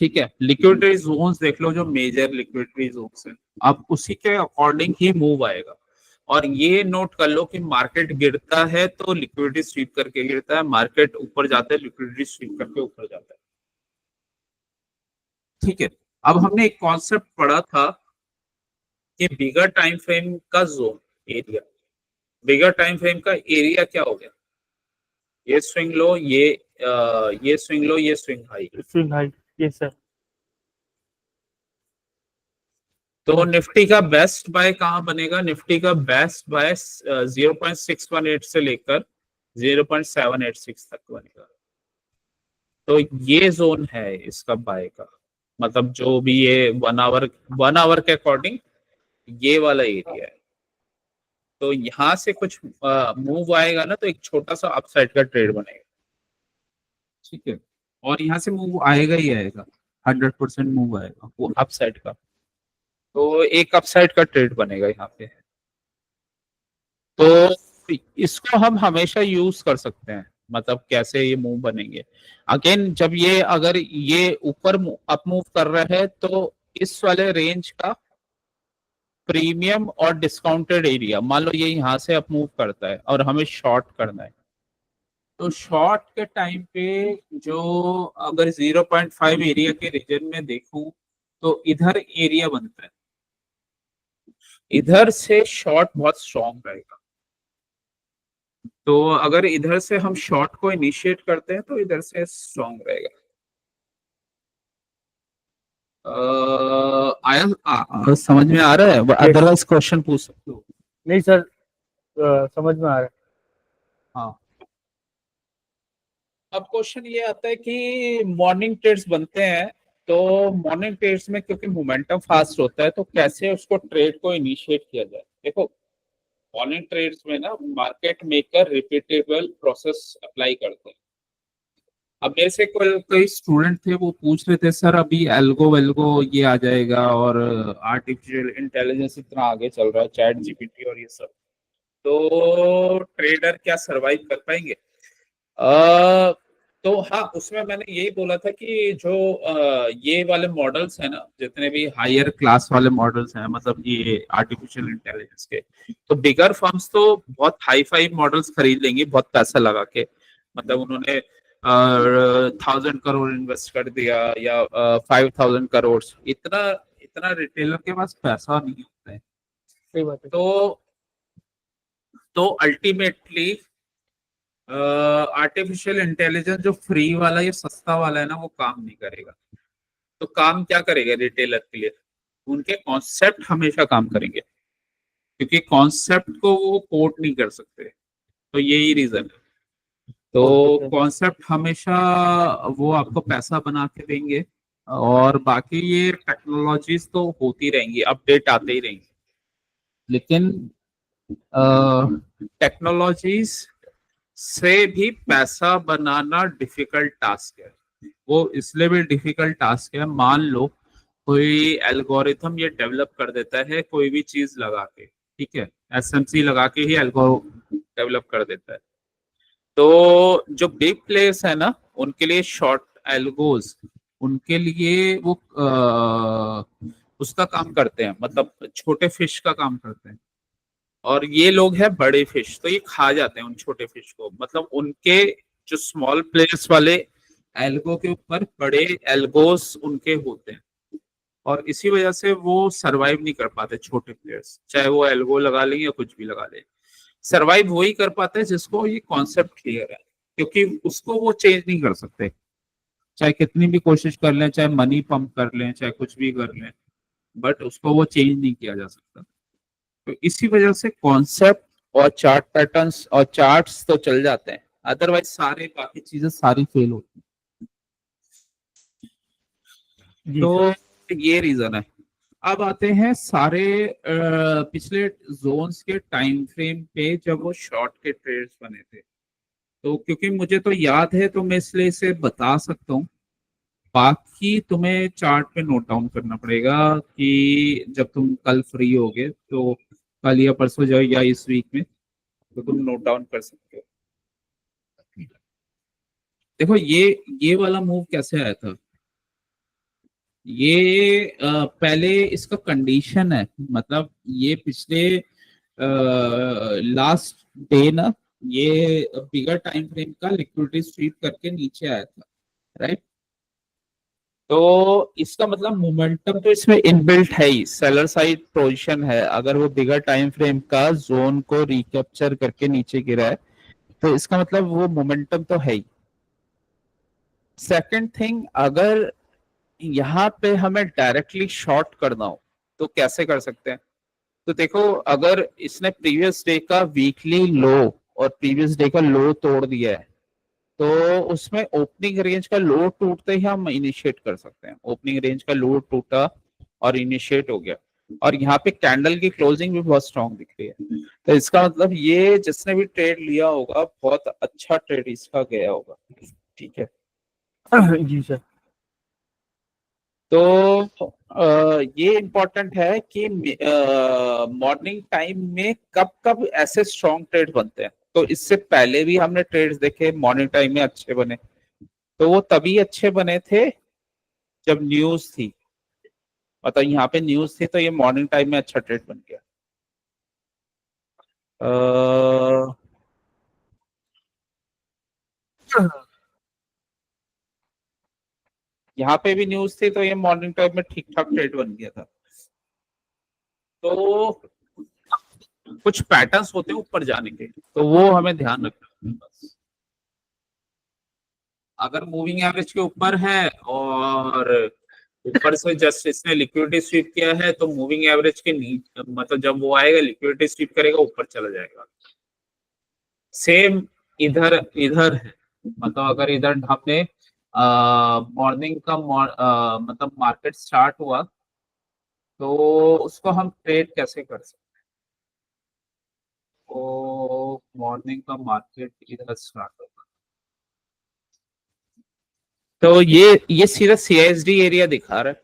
ठीक है, लिक्विडिटी जोन्स देख लो, जो मेजर लिक्विडिटी जोन्स हैं, अब उसी के अकॉर्डिंग ही मूव आएगा। और ये नोट कर लो कि मार्केट गिरता है तो लिक्विडिटी स्वीप करके गिरता है, मार्केट ऊपर जाता है लिक्विडिटी स्वीप करके ऊपर जाता है। ठीक है, अब हमने एक कॉन्सेप्ट पढ़ा था कि बिगर टाइम फ्रेम का जोन एरिया, बिगर टाइम फ्रेम का एरिया क्या हो गया, ये स्विंग लो, ये स्विंग लो, ये स्विंग हाई। Swing high. ये सर। तो निफ्टी का बेस्ट बाय कहाँ बनेगा, निफ्टी का बेस्ट बाय 0.618 से लेकर 0.786 तक बनेगा। तो ये जोन है इसका बाय का, मतलब जो भी ये 1 आवर के अकॉर्डिंग ये वाला एरिया है। तो यहाँ से कुछ मूव आएगा ना, तो एक छोटा सा अपसाइड का ट्रेड बनेगा। ठीक है, और यहाँ से मूव आएगा ही आएगा, 100% मूव आएगा वो अपसाइड का। तो एक अपसाइड का ट्रेड बनेगा यहाँ पे। तो इसको हम हमेशा यूज कर सकते हैं, मतलब कैसे ये मूव बनेंगे। अगेन जब ये अगर ये ऊपर अप मूव कर रहा है, तो इस वाले रेंज का प्रीमियम और डिस्काउंटेड एरिया, मान लो ये यहाँ से अप मूव करता है और हमें शॉर्ट करना है, तो शॉर्ट के टाइम पे जो अगर 0.5 एरिया के रीजन में देखूं, तो इधर एरिया बनता है, इधर से शॉर्ट बहुत स्ट्रॉन्ग रहेगा। तो अगर इधर से हम शॉर्ट को इनिशिएट करते हैं तो इधर से स्ट्रॉन्ग रहेगा। समझ में आ रहा है, अदरवाइज क्वेश्चन पूछ सकते हो। नहीं सर, समझ में आ रहा है। हाँ, अब क्वेश्चन ये आता है कि मॉर्निंग ट्रेड्स बनते हैं, तो मॉर्निंग ट्रेड्स में क्योंकि मोमेंटम फास्ट होता है, तो कैसे उसको ट्रेड को इनिशिएट किया जाए। देखो, मॉर्निंग ट्रेड्स में ना market maker repeatable process apply करते हैं। अब मेरे से कोई स्टूडेंट थे, वो पूछ रहे थे सर अभी एल्गो वेल्गो ये आ जाएगा और आर्टिफिशियल इंटेलिजेंस इतना आगे चल रहा है, चैट जीपीटी और ये सब, तो ट्रेडर क्या सरवाइव कर पाएंगे। तो हाँ, उसमें मैंने यही बोला था कि जो ये वाले मॉडल्स हैं ना, जितने भी हायर क्लास वाले मॉडल्स हैं, मतलब ये आर्टिफिशियल इंटेलिजेंस के, तो बिगर फर्म्स तो बहुत हाई फाई मॉडल्स खरीद लेंगी बहुत पैसा लगा के, मतलब उन्होंने 1,000 करोड़ इन्वेस्ट कर दिया या 5,000 करोड़, इतना इतना रिटेलर के पास पैसा नहीं होता है। सही बात है। तो तो अल्टीमेटली आर्टिफिशियल इंटेलिजेंस जो फ्री वाला या सस्ता वाला है ना, वो काम नहीं करेगा। तो काम क्या करेगा रिटेलर के लिए? उनके कॉन्सेप्ट हमेशा काम करेंगे, क्योंकि कॉन्सेप्ट को वो कोट नहीं कर सकते। तो यही रीजन है। ओके तो सर। कॉन्सेप्ट हमेशा वो आपको पैसा बना के देंगे, और बाकी ये टेक्नोलॉजीज तो होती रहेंगी, अपडेट आते ही रहेंगे। लेकिन टेक्नोलॉजीज से भी पैसा बनाना डिफिकल्ट टास्क है। वो इसलिए भी डिफिकल्ट टास्क है, मान लो कोई एल्गोरिथम ये डेवलप कर देता है कोई भी चीज लगा के, ठीक है, एसएमसी लगा के ही एल्गोरिथम डेवलप कर देता है। तो जो बिग प्लेयर्स है ना, उनके लिए शॉर्ट एल्गोज, उनके लिए वो उसका काम करते हैं, मतलब छोटे फिश का काम करते हैं। और ये लोग हैं बड़े फिश, तो ये खा जाते हैं उन छोटे फिश को। मतलब उनके जो स्मॉल प्लेयर्स वाले एल्गो के ऊपर बड़े एल्गोस उनके होते हैं, और इसी वजह से वो सरवाइव नहीं कर पाते छोटे प्लेयर्स, चाहे वो एल्गो लगा लें या कुछ भी लगा लें। सरवाइव वही कर पाते हैं जिसको ये कॉन्सेप्ट क्लियर है, क्योंकि उसको वो चेंज नहीं कर सकते, चाहे कितनी भी कोशिश कर लें, चाहे मनी पंप कर लें, चाहे कुछ भी कर लें, बट उसको वो चेंज नहीं किया जा सकता। तो इसी वजह से कॉन्सेप्ट और चार्ट पैटर्न्स और चार्ट्स तो चल जाते हैं, अदरवाइज सारे बाकी चीजें सारी फेल होती हैं। जी सर। तो ये रीजन है। अब आते हैं सारे पिछले जोन्स के टाइम फ्रेम पे, जब वो शॉर्ट के ट्रेड्स बने थे। तो क्योंकि मुझे तो याद है, तो मैं इसलिए इसे बता सकता हूँ। बाकी तुम्हें चार्ट पे नोट डाउन करना पड़ेगा कि जब तुम कल फ्री होगे, तो कल या परसों जाओ या इस वीक में, तो तुम नोट डाउन कर सकते हो। देखो ये वाला मूव कैसे आया था। ये पहले इसका कंडीशन है, मतलब ये पिछले लास्ट डे ना, ये बिगर टाइम फ्रेम का लिक्विडिटी स्वीप करके नीचे आया था, राइट। तो इसका मतलब मोमेंटम तो इसमें इनबिल्ट है ही, सेलर साइड पोजीशन है। अगर वो बिगर टाइम फ्रेम का जोन को रिकैप्चर करके नीचे गिरा है, तो इसका मतलब वो मोमेंटम तो है ही। सेकंड थिंग, अगर यहाँ पे हमें डायरेक्टली शॉर्ट करना हो तो कैसे कर सकते हैं? तो देखो, अगर इसने प्रीवियस डे का वीकली लो और प्रीवियस डे का लो तोड़ दिया है, तो उसमें ओपनिंग रेंज का लो टूटते ही हम इनिशिएट कर सकते हैं। ओपनिंग रेंज का लो टूटा और इनिशिएट हो गया, और यहाँ पे कैंडल की क्लोजिंग भी बहुत स्ट्रांग दिख रही है। तो इसका मतलब ये जिसने भी ट्रेड लिया होगा, बहुत अच्छा ट्रेड इसका गया होगा, ठीक है। जी सर। तो ये इम्पोर्टेंट है कि मॉर्निंग टाइम में कब कब ऐसे स्ट्रॉन्ग ट्रेड बनते हैं। तो इससे पहले भी हमने ट्रेड्स देखे मॉर्निंग टाइम में अच्छे बने, तो वो तभी अच्छे बने थे जब न्यूज थी। मतलब यहाँ पे न्यूज थी, तो ये मॉर्निंग टाइम में अच्छा ट्रेड बन गया। यहाँ पे भी न्यूज थी, तो ये मॉर्निंग टाइम में ठीक ठाक ट्रेड बन गया था। तो कुछ पैटर्न्स होते हैं ऊपर जाने के, तो वो हमें ध्यान रखना है बस। अगर मूविंग एवरेज के ऊपर है और ऊपर से जस्ट इसने लिक्विडिटी स्वीप किया है, तो मूविंग एवरेज के नीचे, मतलब जब वो आएगा लिक्विडिटी स्वीप करेगा, ऊपर चला जाएगा। सेम इधर इधर है। मतलब अगर इधर हमने मॉर्निंग का मतलब मार्केट स्टार्ट हुआ, तो उसको हम ट्रेड कैसे कर सकते हैं? तो मॉर्निंग का मार्केट इधर स्टार्ट होगा, तो ये सीधा सीएसडी एरिया दिखा रहा है,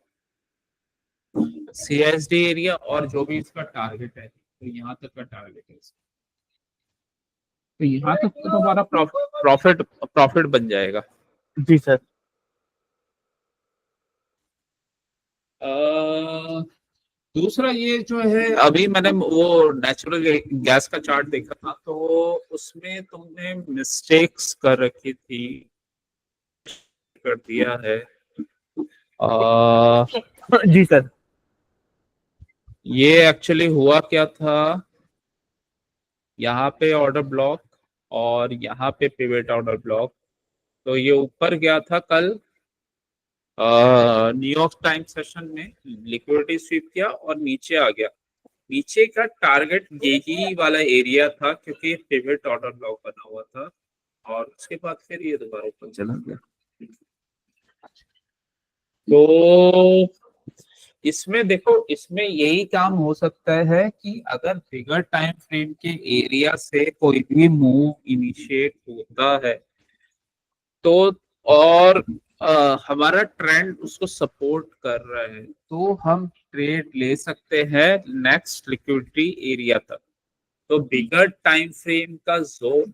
सीएसडी एरिया, और जो भी इसका टारगेट है, तो यहाँ तक का टारगेट है इसका। तो यहाँ तक तो हमारा प्रॉफिट प्रॉफिट बन जाएगा। जी सर। दूसरा ये जो है, अभी मैंने वो नेचुरल गैस का चार्ट देखा था, तो उसमें तुमने मिस्टेक्स कर रखी थी, कर दिया है। जी सर। ये एक्चुअली हुआ क्या था, यहाँ पे ऑर्डर ब्लॉक और यहाँ पे पिवट ऑर्डर ब्लॉक। तो ये ऊपर गया था कल न्यूयॉर्क टाइम सेशन में, लिक्विडिटी स्वीप किया और नीचे आ गया। नीचे का टारगेट यही वाला एरिया था क्योंकि पिवट ऑर्डर ब्लॉक बना हुआ था, और उसके बाद फिर ये दोबारा ऊपर चला गया। तो इसमें देखो, इसमें यही काम हो सकता है कि अगर बिगर टाइम फ्रेम के एरिया से कोई भी मूव इनिशिएट होता है तो, और हमारा ट्रेंड उसको सपोर्ट कर रहा है, तो हम ट्रेड ले सकते हैं नेक्स्ट लिक्विडिटी एरिया तक। तो बिगर टाइम फ्रेम का जोन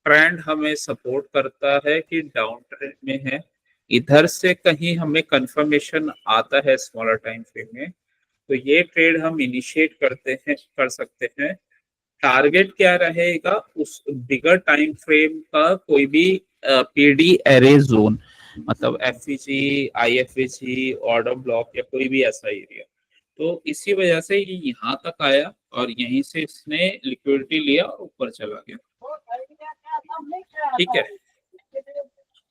ट्रेंड हमें सपोर्ट करता है कि डाउन ट्रेंड में है। इधर से कहीं हमें कंफर्मेशन आता है स्मॉलर टाइम फ्रेम में, तो ये ट्रेड हम इनिशिएट कर सकते हैं। टारगेट क्या रहेगा, उस बिगर टाइम फ्रेम का कोई भी पीडी एरे जोन, मतलब एफईजी, आईएफईजी, ऑर्डर ब्लॉक या कोई भी ऐसा एरिया। तो इसी वजह से ये यहाँ तक आया और यहीं से इसने लिक्विडिटी लिया और ऊपर चला गया। ठीक है,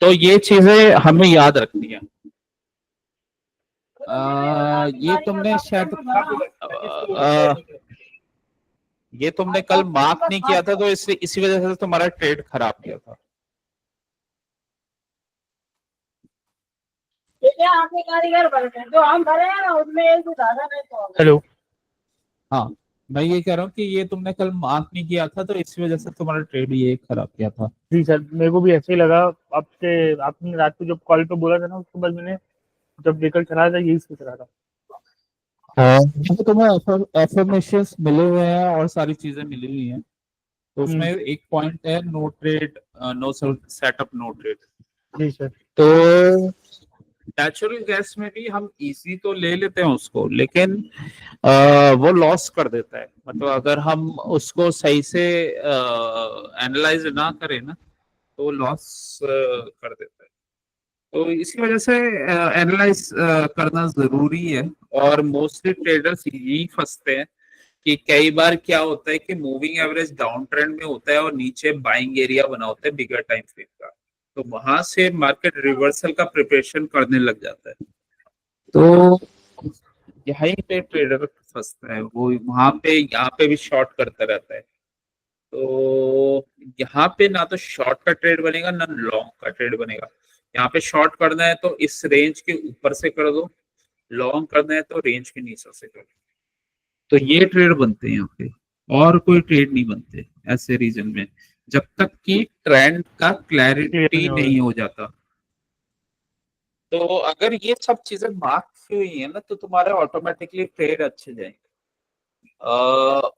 तो ये चीजें हमें याद रखनी है। ये तुमने शायद ये तुमने कल मार्क नहीं किया था, तो इसी वजह से तुम्हारा ट्रेड खराब किया था। आपके कारीगर बने जो हम भरे हैं ना उसमें एक भी धागा नहीं तो। हेलो। हाँ, मैं ये कह रहा हूँ कि ये तुमने कल मार्क नहीं किया था, तो इसी वजह से तुम्हारा ट्रेड ये खराब किया था। जी सर, मेरे को भी ऐसे ही लगा। आपने रात को जब कॉल पे बोला था ना, उसके बाद मैंने जब देखकर चला था, यही सोच रहा था। तो तुम्हें एफर्मेशंस मिले हुए हैं और सारी चीजें मिली हुई हैं। तो उसमें एक पॉइंट है no trade, no setup, no trade. जी सर। तो नेचुरल गैस में भी हम इजी तो ले लेते हैं उसको, लेकिन वो लॉस कर देता है। मतलब अगर हम उसको सही से एनालाइज ना करें ना, तो लॉस कर देता है। तो इसी वजह से एनालाइज करना जरूरी है। और मोस्टली ट्रेडर्स यही फंसते हैं कि कई बार क्या होता है कि मूविंग एवरेज डाउन ट्रेंड में होता है और नीचे बाइंग एरिया बना होता है बिगर टाइम फ्रेम का, तो वहां से मार्केट रिवर्सल का प्रिपरेशन करने लग जाता है। तो यहीं पे ट्रेडर फंसता है, वो वहां पे यहाँ पे भी शॉर्ट करता रहता है। तो यहाँ पे ना तो शॉर्ट का ट्रेड बनेगा ना लॉन्ग का ट्रेड बनेगा। यहाँ पे शॉर्ट करना है तो इस रेंज के ऊपर से कर दो, लॉन्ग करना है तो रेंज के नीचे से कर दो। तो ये ट्रेड बनते हैं यहाँ पे, और कोई ट्रेड नहीं बनते ऐसे रीजन में, जब तक कि ट्रेंड का क्लैरिटी नहीं हो जाता। तो अगर ये सब चीजें मार्क की हुई है ना, तो तुम्हारे ऑटोमेटिकली ट्रेड अच्छे जाएंगे।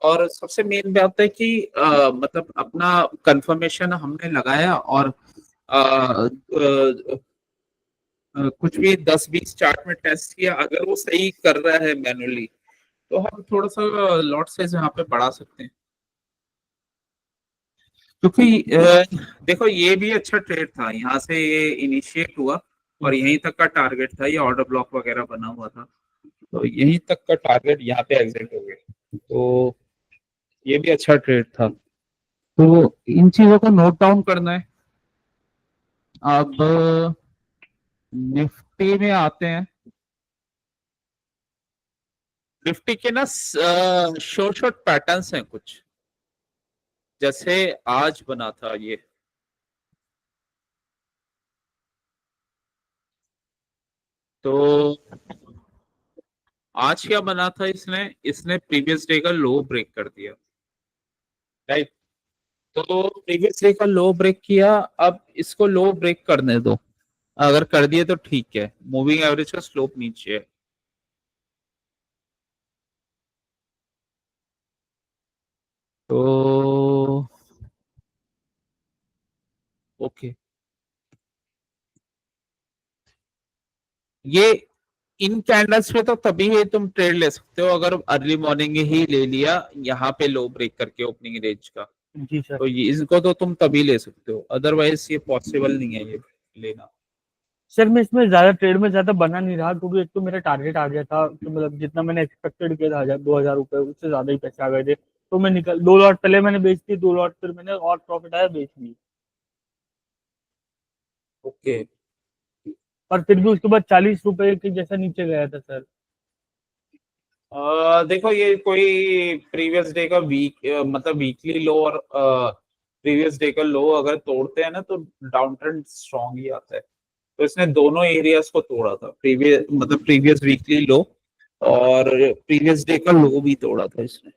और सबसे मेन बात है कि मतलब अपना कंफर्मेशन हमने लगाया और कुछ भी 10-20 चार्ट में टेस्ट किया, अगर वो सही कर रहा है मैनुअली, तो हम थोड़ा सा लॉट साइज यहाँ पे बढ़ा सकते हैं। क्योंकि देखो ये भी अच्छा ट्रेड था, यहाँ से ये इनिशिएट हुआ और यहीं तक का टारगेट था, ये ऑर्डर ब्लॉक वगैरह बना हुआ था, तो यहीं तक का टारगेट यहाँ पे एग्जिट हो गया। तो ये भी अच्छा ट्रेड था। तो इन चीजों को नोट डाउन करना है। अब निफ्टी में आते हैं। निफ्टी के ना शॉर्ट शॉर्ट पैटर्न्स हैं कुछ, जैसे आज बना था ये, तो आज क्या बना था, इसने प्रीवियस डे का लो ब्रेक कर दिया, राइट। तो प्रीवियस डे का लो ब्रेक किया, अब इसको लो ब्रेक करने दो। अगर कर दिए तो ठीक है, मूविंग एवरेज का स्लोप नीचे है। तो ओके, ये इन कैंडल्स पे तो तभी है तुम ट्रेड ले सकते हो अगर अर्ली मॉर्निंग ही ले लिया यहाँ पे लो ब्रेक करके ओपनिंग रेंज का। जी सर। तो ये इसको तो तुम तभी ले सकते हो, अदरवाइज ये पॉसिबल नहीं है ये लेना। सर मैं इसमें ज्यादा ट्रेड में ज्यादा बना नहीं रहा, क्योंकि एक तो मेरा टारगेट आ गया था, तो मतलब जितना मैंने एक्सपेक्टेड किया था 1000-2000 रुपए, उससे ज्यादा ही पैसे आ गए थे। तो मैं निकल 2 लॉट पहले मैंने बेच दी, 2 लॉट फिर मैंने और प्रॉफिट आया बेच दी। ओके। पर फिर भी उसके बाद 40 रुपए के जैसा नीचे गया था सर। देखो ये कोई प्रीवियस डे का मतलब वीकली लो और प्रीवियस डे का लो अगर तोड़ते हैं ना तो डाउन ट्रेंड स्ट्रॉन्ग ही आता है। तो इसने दोनों एरियाज को तोड़ा था, प्रीवियस वीकली लो और प्रीवियस डे का लो भी तोड़ा था इसने।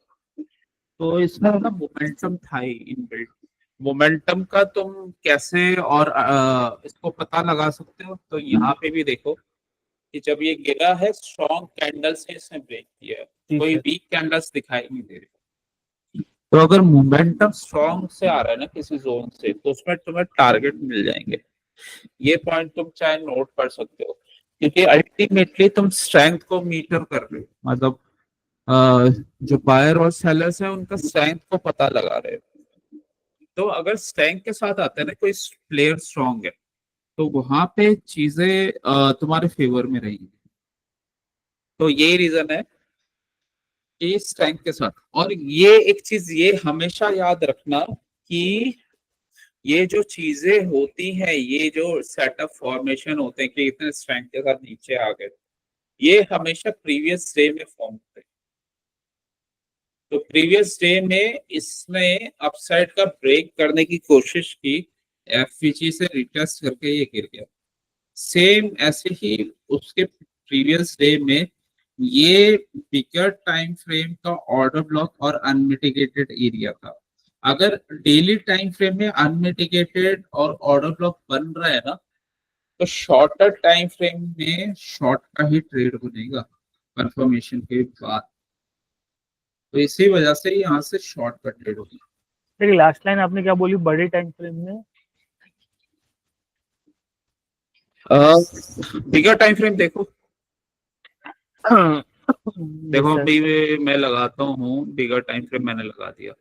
तो इसमें ना मोमेंटम था ही इनबिल्ट। मोमेंटम का तुम कैसे और इसको पता लगा सकते हो, तो यहाँ पे भी देखो कि जब ये गिरा है स्ट्रॉन्ग कैंडल से इसने ब्रेक किया है, जी कोई सर। वीक कैंडल्स दिखाई नहीं दे रही। तो अगर मोमेंटम स्ट्रॉन्ग से आ रहा है ना किसी जोन से, तो उसमें तुम्हें टारगेट मिल जाएंगे। ये पॉइंट तुम चाहे नोट कर सकते हो, क्योंकि अल्टीमेटली तुम स्ट्रेंथ को मीटर कर रहे हो, मतलब जो बायर और सेलर्स हैं उनका स्ट्रेंथ को पता लगा रहे हो। तो अगर स्ट्रेंथ के साथ आता है ना कोई प्लेयर स्ट्रॉन्ग है, तो वहां पे चीजें तुम्हारे फेवर में रहेंगी। तो यही रीजन है कि स्ट्रेंथ के साथ। और ये एक चीज ये हमेशा याद रखना कि ये जो चीजें होती हैं, ये जो सेटअप फॉर्मेशन होते हैं कि इतने स्ट्रेंथ के साथ नीचे आ गए, ये हमेशा प्रीवियस डे में फॉर्म होते हैं। तो प्रीवियस डे में इसने अपसाइड का ब्रेक करने की कोशिश की, एफवीजी से रिटेस्ट करके ये गिर गया। सेम ऐसे ही उसके प्रीवियस डे में ये बिगर टाइम फ्रेम का ऑर्डर ब्लॉक और अनमिटिगेटेड एरिया था। अगर डेली टाइम फ्रेम में अनमिटिगेटेड और ऑर्डर ब्लॉक बन रहा है ना, तो शॉर्टर टाइम फ्रेम में शॉर्ट का ही ट्रेड बनेगा कंफर्मेशन के बाद। तो इसी वजह से यहाँ से शॉर्ट का ट्रेड होगा। देखिए लास्ट लाइन आपने क्या बोली, बड़े टाइम फ्रेम में बिगर टाइम फ्रेम देखो, जी देखो सर। अभी मैं लगाता हूँ बिगर टाइम फ्रेम, मैंने लगा दिया।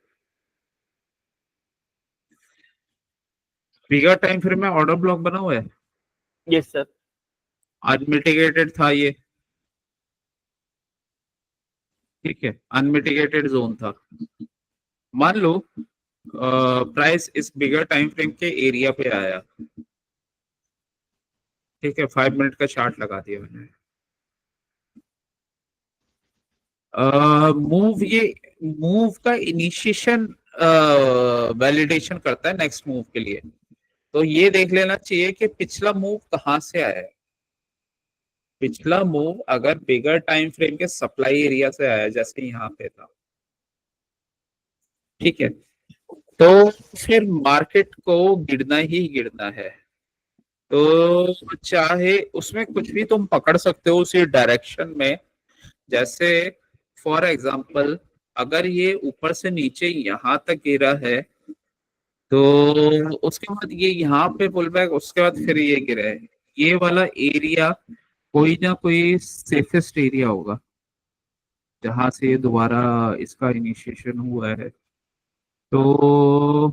बिगर टाइम फ्रेम में ऑर्डर ब्लॉक बना हुआ है, यस सर। अनमिटिगेटेड था ये, ठीक है, अनमिटिगेटेड जोन था। मान लो प्राइस इस बिगर टाइम फ्रेम के एरिया पे आया, ठीक है, 5 मिनट का चार्ट लगा दिया मैंने। ये मूव का इनिशिएशन वैलिडेशन करता है नेक्स्ट मूव के लिए। तो ये देख लेना चाहिए कि पिछला मूव कहाँ से आया है। पिछला मूव अगर बिगर टाइम फ्रेम के सप्लाई एरिया से आया, जैसे यहाँ पे था, ठीक है, तो फिर मार्केट को गिरना ही गिरना है। तो चाहे उसमें कुछ भी तुम पकड़ सकते हो उसी डायरेक्शन में। जैसे फॉर एग्जांपल अगर ये ऊपर से नीचे यहाँ तक गिरा है, तो उसके बाद ये यहाँ पे पुल बैक, उसके बाद फिर ये गिरा है, ये वाला एरिया कोई ना कोई सेफेस्ट एरिया होगा जहां से ये दोबारा इसका इनिशिएशन हुआ है। तो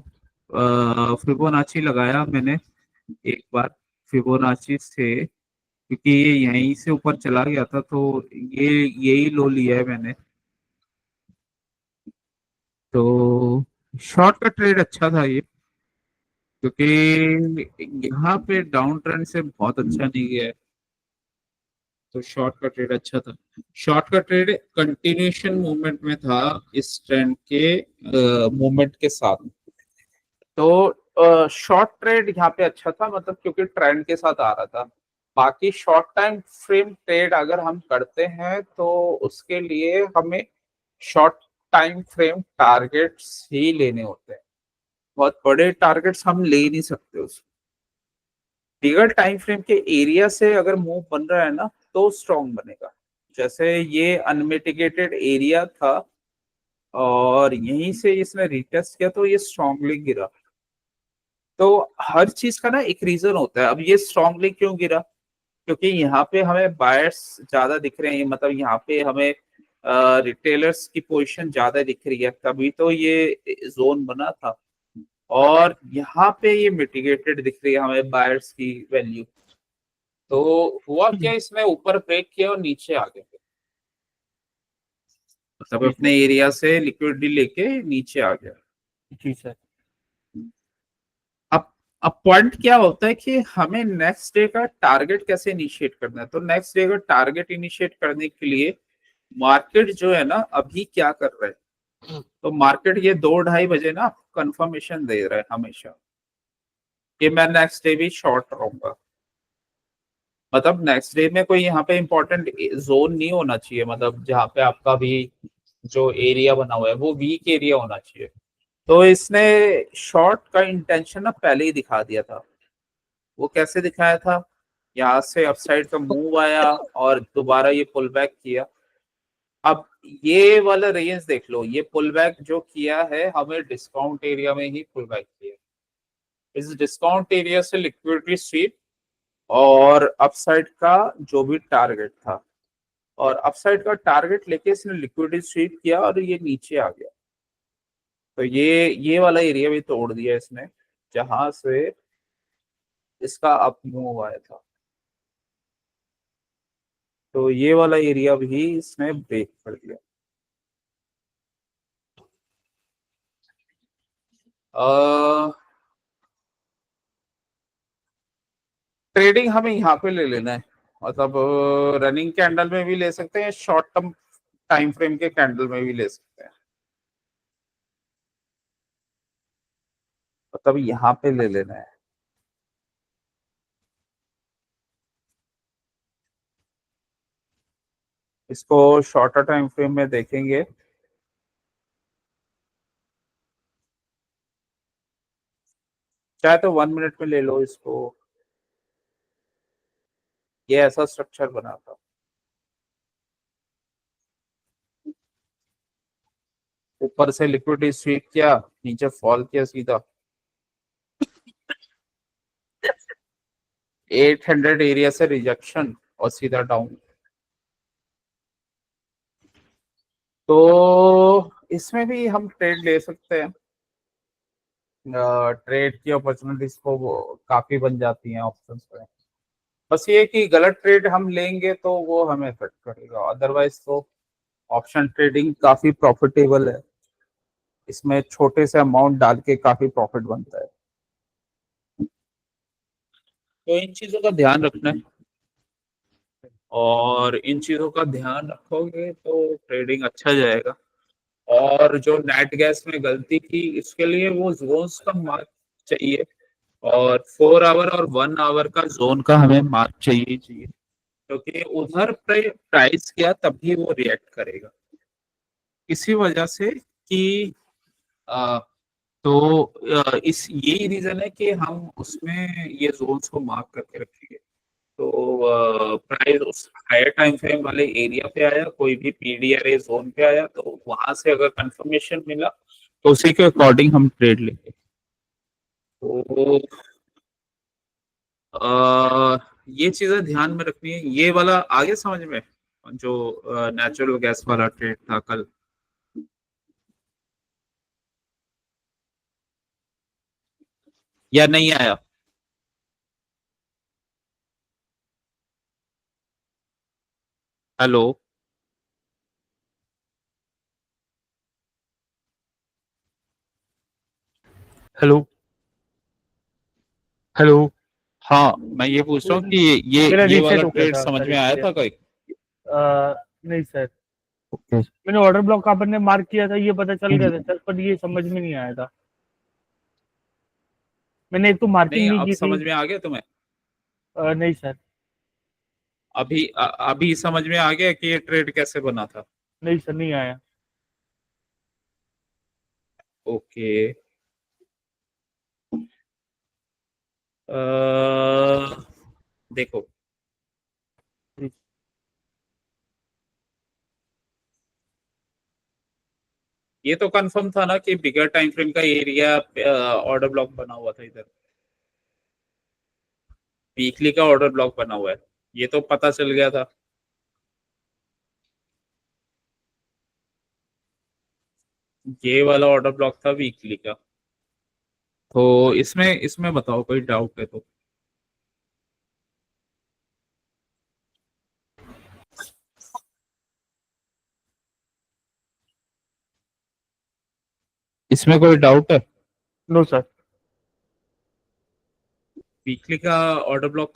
फिबोनाची लगाया मैंने एक बार फिबोनाची से, क्योंकि ये यहीं से ऊपर चला गया था, तो ये यही लो लिया है मैंने। तो शॉर्ट का ट्रेड अच्छा था ये, क्योंकि यहाँ पे डाउन ट्रेंड से बहुत अच्छा नहीं गया है, तो शॉर्ट का ट्रेड अच्छा था। शॉर्ट का ट्रेड कंटिन्यूएशन मूवमेंट में था इस ट्रेंड के मूवमेंट के साथ। तो शॉर्ट ट्रेड यहाँ पे अच्छा था, मतलब क्योंकि ट्रेंड के साथ आ रहा था। बाकी शॉर्ट टाइम फ्रेम ट्रेड अगर हम करते हैं तो उसके लिए हमें शॉर्ट टाइम फ्रेम टारगेट्स ही लेने होते हैं, बहुत बड़े टारगेट्स हम ले नहीं सकते उसमें। बिगर टाइम फ्रेम के एरिया से अगर मूव बन रहा है ना, तो स्ट्रॉन्ग बनेगा। जैसे ये अनमिटिगेटेड एरिया था और यहीं से इसने रिटेस्ट किया, तो ये स्ट्रांगली गिरा। तो हर चीज का ना एक रीजन होता है। अब ये स्ट्रांगली क्यों गिरा, क्योंकि यहाँ पे हमें बायर्स ज्यादा दिख रहे हैं, मतलब यहाँ पे हमें रिटेलर्स की पोजीशन ज्यादा दिख रही है, तभी तो ये जोन बना था। और यहाँ पे ये मिटिगेटेड दिख रही है हमें बायर्स की वैल्यू। तो हुआ क्या, इसमें ऊपर ब्रेक किया और नीचे आ गए। मतलब जी अपने एरिया से लिक्विडिटी लेके नीचे आ गया। जी सर। अब अब पॉइंट क्या होता है कि हमें नेक्स्ट डे का टारगेट कैसे इनिशिएट करना है। तो नेक्स्ट डे का टारगेट इनिशिएट करने के लिए मार्केट जो है ना अभी क्या कर रहा है, तो मार्केट ये 2-2:30 बजे ना कंफर्मेशन दे रहा है हमेशा कि मैं नेक्स्ट डे भी शॉर्ट रहूंगा। मतलब नेक्स्ट डे में कोई यहाँ पे इंपॉर्टेंट जोन नहीं होना चाहिए, मतलब जहाँ पे आपका भी जो एरिया बना हुआ है वो वीक एरिया होना चाहिए। तो इसने शॉर्ट का इंटेंशन ना पहले ही दिखा दिया था। वो कैसे दिखाया था, यहाँ से अपसाइड का मूव आया और दोबारा ये पुल बैक किया। अब ये वाला रेंज देख लो, ये पुल बैक जो किया है हमें डिस्काउंट एरिया में ही पुल बैक किया। इस डिस्काउंट एरिया से लिक्विडिटी स्वीप और अपसाइड का जो भी टारगेट था, और अपसाइड का टारगेट लेके इसने लिक्विडिटी स्वीप किया और ये नीचे आ गया। तो ये वाला एरिया भी तोड़ दिया इसने जहां से इसका अप मूव आया था। तो ये वाला एरिया भी इसने ब्रेक कर दिया। ट्रेडिंग हमें यहाँ पे ले लेना है, मतलब रनिंग कैंडल में भी ले सकते हैं, शॉर्ट टर्म टाइम फ्रेम के कैंडल में भी ले सकते हैं। मतलब यहाँ पे ले लेना है। इसको शॉर्टर टाइम फ्रेम में देखेंगे। चाहे तो 1 मिनट में ले लो इसको। ये ऐसा स्ट्रक्चर बना था, ऊपर से लिक्विडिटी स्वीप किया, नीचे फॉल किया सीधा 800 एरिया से रिजेक्शन और सीधा डाउन। तो इसमें भी हम ट्रेड ले सकते हैं। ट्रेड की अपॉर्चुनिटीज को वो काफी बन जाती हैं ऑप्शंस में। बस ये कि गलत ट्रेड हम लेंगे तो वो हमें इफेक्ट करेगा, अदरवाइज तो ऑप्शन ट्रेडिंग काफी प्रॉफिटेबल है। इसमें छोटे से अमाउंट डाल के काफी प्रॉफिट बनता है। तो इन चीजों का ध्यान रखना है, और इन चीजों का ध्यान रखोगे तो ट्रेडिंग अच्छा जाएगा। और जो नेट गैस में गलती की, इसके लिए वो जोन्स का मार्क चाहिए, और 4 आवर और 1 आवर का जोन का हमें मार्क चाहिए ही चाहिए, क्योंकि उधर प्राइस किया तभी वो रिएक्ट करेगा। इसी वजह से कि अ, तो इस यही रीजन है कि हम उसमें ये जोन्स को मार्क करके रखेंगे। तो प्राइस उस हायर टाइम फ्रेम वाले एरिया पे आया, कोई भी पीडीआरए जोन पे आया, तो वहां से अगर कंफर्मेशन मिला तो उसी के अकॉर्डिंग हम ट्रेड लेंगे। तो ये चीजें ध्यान में रखनी है। ये वाला आगे समझ में, जो नेचुरल गैस वाला ट्रेड था कल, या नहीं आया। हेलो। हेलो। हेलो। हाँ, मैं ये पूछ रहा हूँ कि मेरा ये वाला रीसेट हो गया ट्रेड था समझ सर में आया इसलिए। था कोई। नहीं सर। ओके। मैंने ऑर्डर ब्लॉक आपने ने मार्क किया था, ये पता चल गया था सर, पर ये समझ में नहीं आया था। मैंने एक तो मार्किंग नहीं, नहीं अब की थी। समझ में आ गया तुम्हें। नहीं सर। अभी समझ में आ गया कि ये ट्रेड कैसे बना था। नहीं सर, नहीं आया। ओके। देखो, जी। ये तो कंफर्म था ना कि बिगर टाइम फ्रेम का एरिया ऑर्डर ब्लॉक बना हुआ था इधर, वीकली का ऑर्डर ब्लॉक बना हुआ है, ये तो पता चल गया था। ये वाला ऑर्डर ब्लॉक था वीकली का। तो इसमें इसमें बताओ कोई डाउट है तो। इसमें कोई डाउट है? No sir. वीकली का ऑर्डर ब्लॉक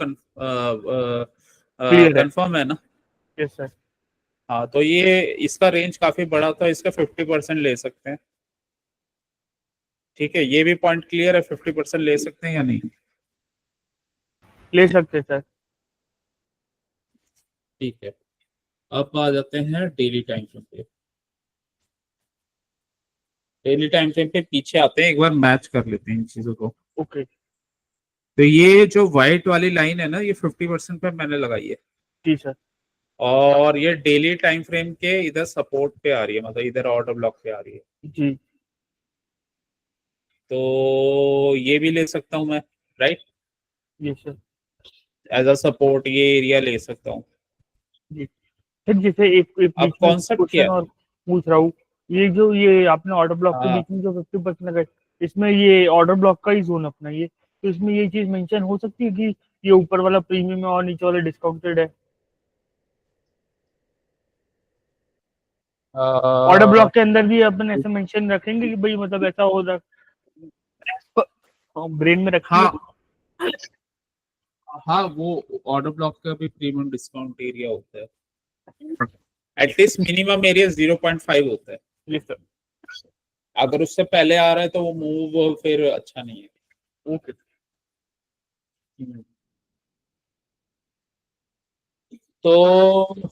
क्लियर है। कंफर्म है ना? Yes sir. हाँ, तो ये इसका रेंज काफी बड़ा था, इसका 50% ले सकते हैं। ठीक है, ये भी पॉइंट क्लियर है, 50% ले सकते हैं या नहीं? ले सकते हैं सर। ठीक है, अब आ जाते हैं डेली टाइम फ्रेम पे। डेली टाइम फ्रेम पे पीछे आते हैं, एक बार मैच कर लेते हैं इन चीजों को। ओके। तो ये जो व्हाइट वाली लाइन है ना, ये 50% पे मैंने लगाई है, जी सर। और ये डेली टाइम फ्रेम के इधर सपोर्ट पे आ रही है, मतलब इधर ऑर्डर ब्लॉक पे आ रही है। जी। तो ये भी ले सकता हूँ मैं, राइट? जी सर। एज अ सपोर्ट ये एरिया ले सकता हूँ। जी सर, जैसे एक एक अब बीच में कॉन्सेप्ट क्या क्वेश्चन है? और पूछ रहा हूँ। ये आपने ऑर्डर ब्लॉक के हाँ, बीच में जो 50% लगाए, इसमें ये ऑर्डर ब्लॉक का ही जोन अपना ये, तो इसमें ये चीज मेंशन हो सकती है कि ये ऊपर वाला प्रीमियम है और नीचे वाला डिस्काउंटेड है। ऑर्डर ब्लॉक के अंदर भी अपन ऐसे मेंशन रखेंगे कि भाई मतलब ऐसा हो रहा, ब्रेन में रखिए। हाँ, हाँ, वो ऑर्डर ब्लॉक का भी प्रीमियम डिस्काउंट एरिया होता है, एटलीस्ट मिनिमम एरिया 0.5 होता है। जी सर। अगर उससे पहले आ रहा है तो वो मूव फिर अच्छा नहीं है। ओके। तो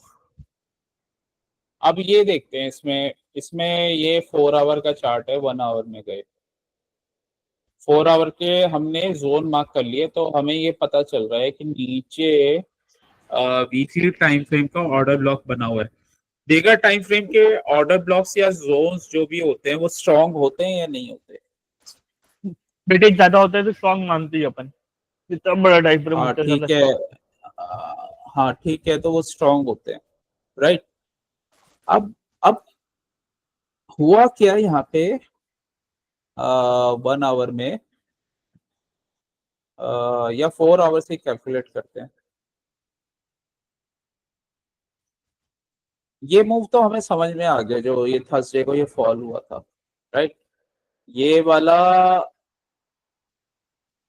अब ये देखते हैं, इसमें इसमें ये 4 आवर का चार्ट है, 1 आवर में गए। 4 आवर के हमने जोन मार्क कर लिए, तो हमें ये पता चल रहा है कि नीचे वीकली टाइम फ्रेम का ऑर्डर ब्लॉक बना हुआ है। बिगर टाइम फ्रेम के ऑर्डर ब्लॉक्स या जोन्स जो भी होते हैं वो स्ट्रांग होते हैं या नहीं होते? वेटेज ज्यादा होता है तो स्ट्रॉन्ग मानते ही अपन, जितना बड़ा टाइम फ्रेम हाँ होता है ज्यादा ठीक है, स्ट्रॉन्ग। हाँ ठीक है, तो वो स्ट्रांग होते हैं, राइट? अब हुआ क्या यहाँ पे 1 आवर में, या 4 आवर से कैलकुलेट करते हैं। ये मूव तो हमें समझ में आ गया, जो ये थर्सडे को ये फॉल हुआ था, राइट? ये वाला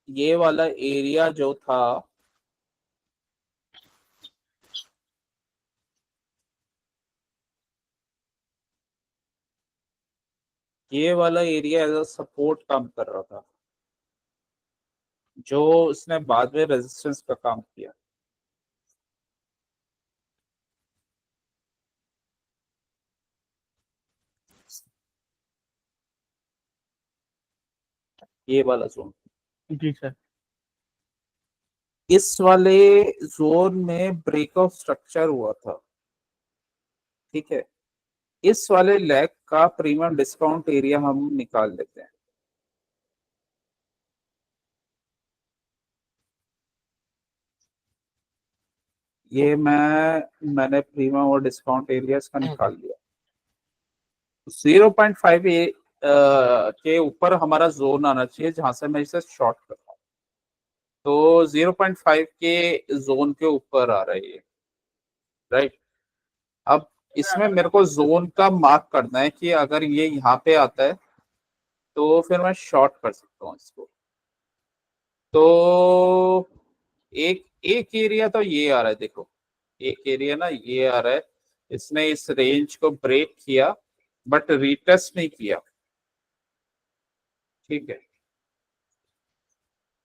ये वाला एरिया जो था, ये वाला एरिया एज अ सपोर्ट काम कर रहा था, जो उसने बाद में रेजिस्टेंस का काम किया। ये वाला जोन, जी सर। इस वाले जोन में ब्रेकआउट स्ट्रक्चर हुआ था, ठीक है? इस वाले लेग का प्रीमियम डिस्काउंट एरिया हम निकाल लेते हैं। ये मैंने प्रीमियम और डिस्काउंट एरियाज का निकाल लिया। 0.5 के ऊपर हमारा जोन आना चाहिए जहां से मैं इसे शॉर्ट कर रहा हूँ। तो 0.5 के जोन के ऊपर आ रहा है ये, राइट? अब इसमें मेरे को जोन का मार्क करना है कि अगर ये यहाँ पे आता है तो फिर मैं शॉर्ट कर सकता हूँ इसको। तो एक एक एरिया तो ये आ रहा है, देखो, एक एरिया ना ये आ रहा है, इसने इस रेंज को ब्रेक किया बट रीटेस्ट नहीं किया, ठीक है?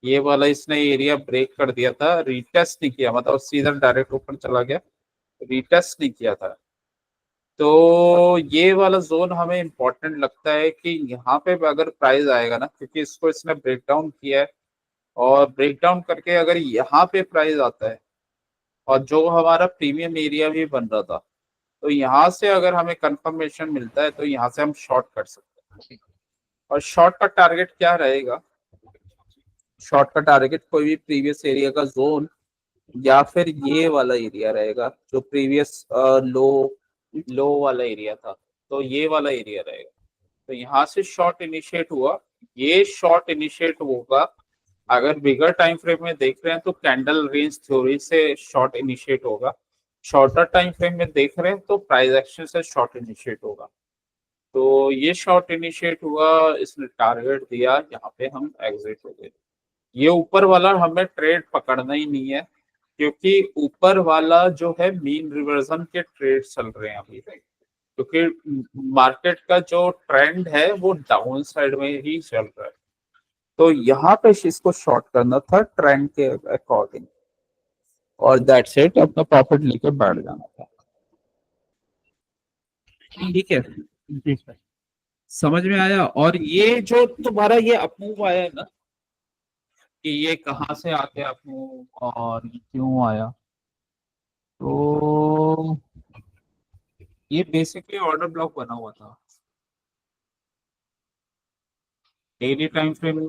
ये वाला इसने एरिया ब्रेक कर दिया था, रीटेस्ट नहीं किया, मतलब सीधा डायरेक्ट ऊपर चला गया, रीटेस्ट नहीं किया था। तो ये वाला जोन हमें इम्पोर्टेंट लगता है कि यहाँ पे अगर प्राइस आएगा ना, क्योंकि इसको इसने ब्रेक डाउन किया है, और ब्रेक डाउन करके अगर यहाँ पे प्राइस आता है, और जो हमारा प्रीमियम एरिया भी बन रहा था, तो यहाँ से अगर हमें कंफर्मेशन मिलता है तो यहाँ से हम शॉर्ट कर सकते हैं। और शॉर्ट का टारगेट क्या रहेगा? शॉर्ट का टारगेट कोई भी प्रीवियस एरिया का जोन, या फिर ये वाला एरिया रहेगा जो प्रीवियस लो वाला एरिया था, तो ये वाला एरिया रहेगा। तो यहाँ से शॉर्ट इनिशिएट हुआ, ये शॉर्ट इनिशिएट होगा। अगर बिगर टाइम फ्रेम में देख रहे हैं तो कैंडल रेंज थ्योरी से शॉर्ट इनिशिएट होगा, शॉर्टर टाइम फ्रेम में देख रहे हैं तो प्राइस एक्शन से शॉर्ट इनिशिएट होगा। तो ये शॉर्ट इनिशिएट हुआ, इसने टारगेट दिया, यहाँ पे हम एग्जिट हो गए। ये ऊपर वाला हमें ट्रेड पकड़ना ही नहीं है, क्योंकि ऊपर वाला जो है मीन रिवर्जन के ट्रेड चल रहे हैं अभी तक, क्योंकि मार्केट का जो ट्रेंड है वो डाउन साइड में ही चल रहा है। तो यहाँ पे इसको शॉर्ट करना था ट्रेंड के अकॉर्डिंग, और दैट्स इट, अपना प्रॉफिट लेके बैठ जाना था। ठीक है, जी सर। समझ में आया। और ये जो तुम्हारा ये अपमूव आया है ना, कि ये कहाँ से आ गया अपमूव और ये क्यों आया, तो ये बेसिकली ऑर्डर ब्लॉक बना हुआ था। डेली टाइम फ्रेम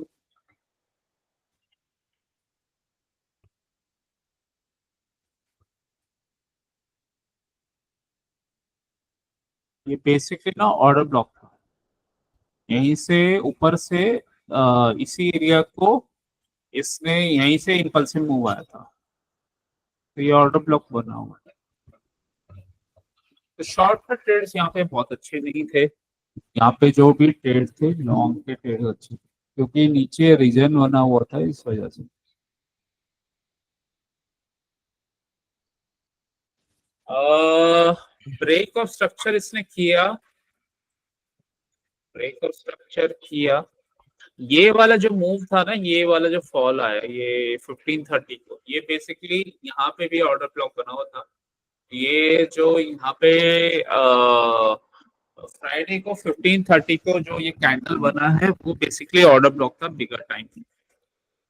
ये बेसिकली ना ऑर्डर ब्लॉक था, यहीं से ऊपर से इसी एरिया को इसने यहीं से इम्पल्सिव मूव आया था, तो ये ऑर्डर ब्लॉक बना हुआ है। तो शॉर्ट का ट्रेड्स यहाँ पे बहुत अच्छे नहीं थे, यहाँ पे जो भी ट्रेड थे लॉन्ग के ट्रेड अच्छे थे, क्योंकि नीचे रीजन बना हुआ था इस वजह से। ब्रेक ऑफ स्ट्रक्चर इसने किया, ब्रेक ऑफ स्ट्रक्चर किया। ये वाला जो मूव था ना, ये वाला जो फॉल आया ये 1530 को, ये बेसिकली यहाँ पे भी ऑर्डर ब्लॉक बना हुआ था। ये जो यहाँ पे फ्राइडे को 1530 को जो ये कैंडल बना है वो बेसिकली ऑर्डर ब्लॉक था बिगर टाइम।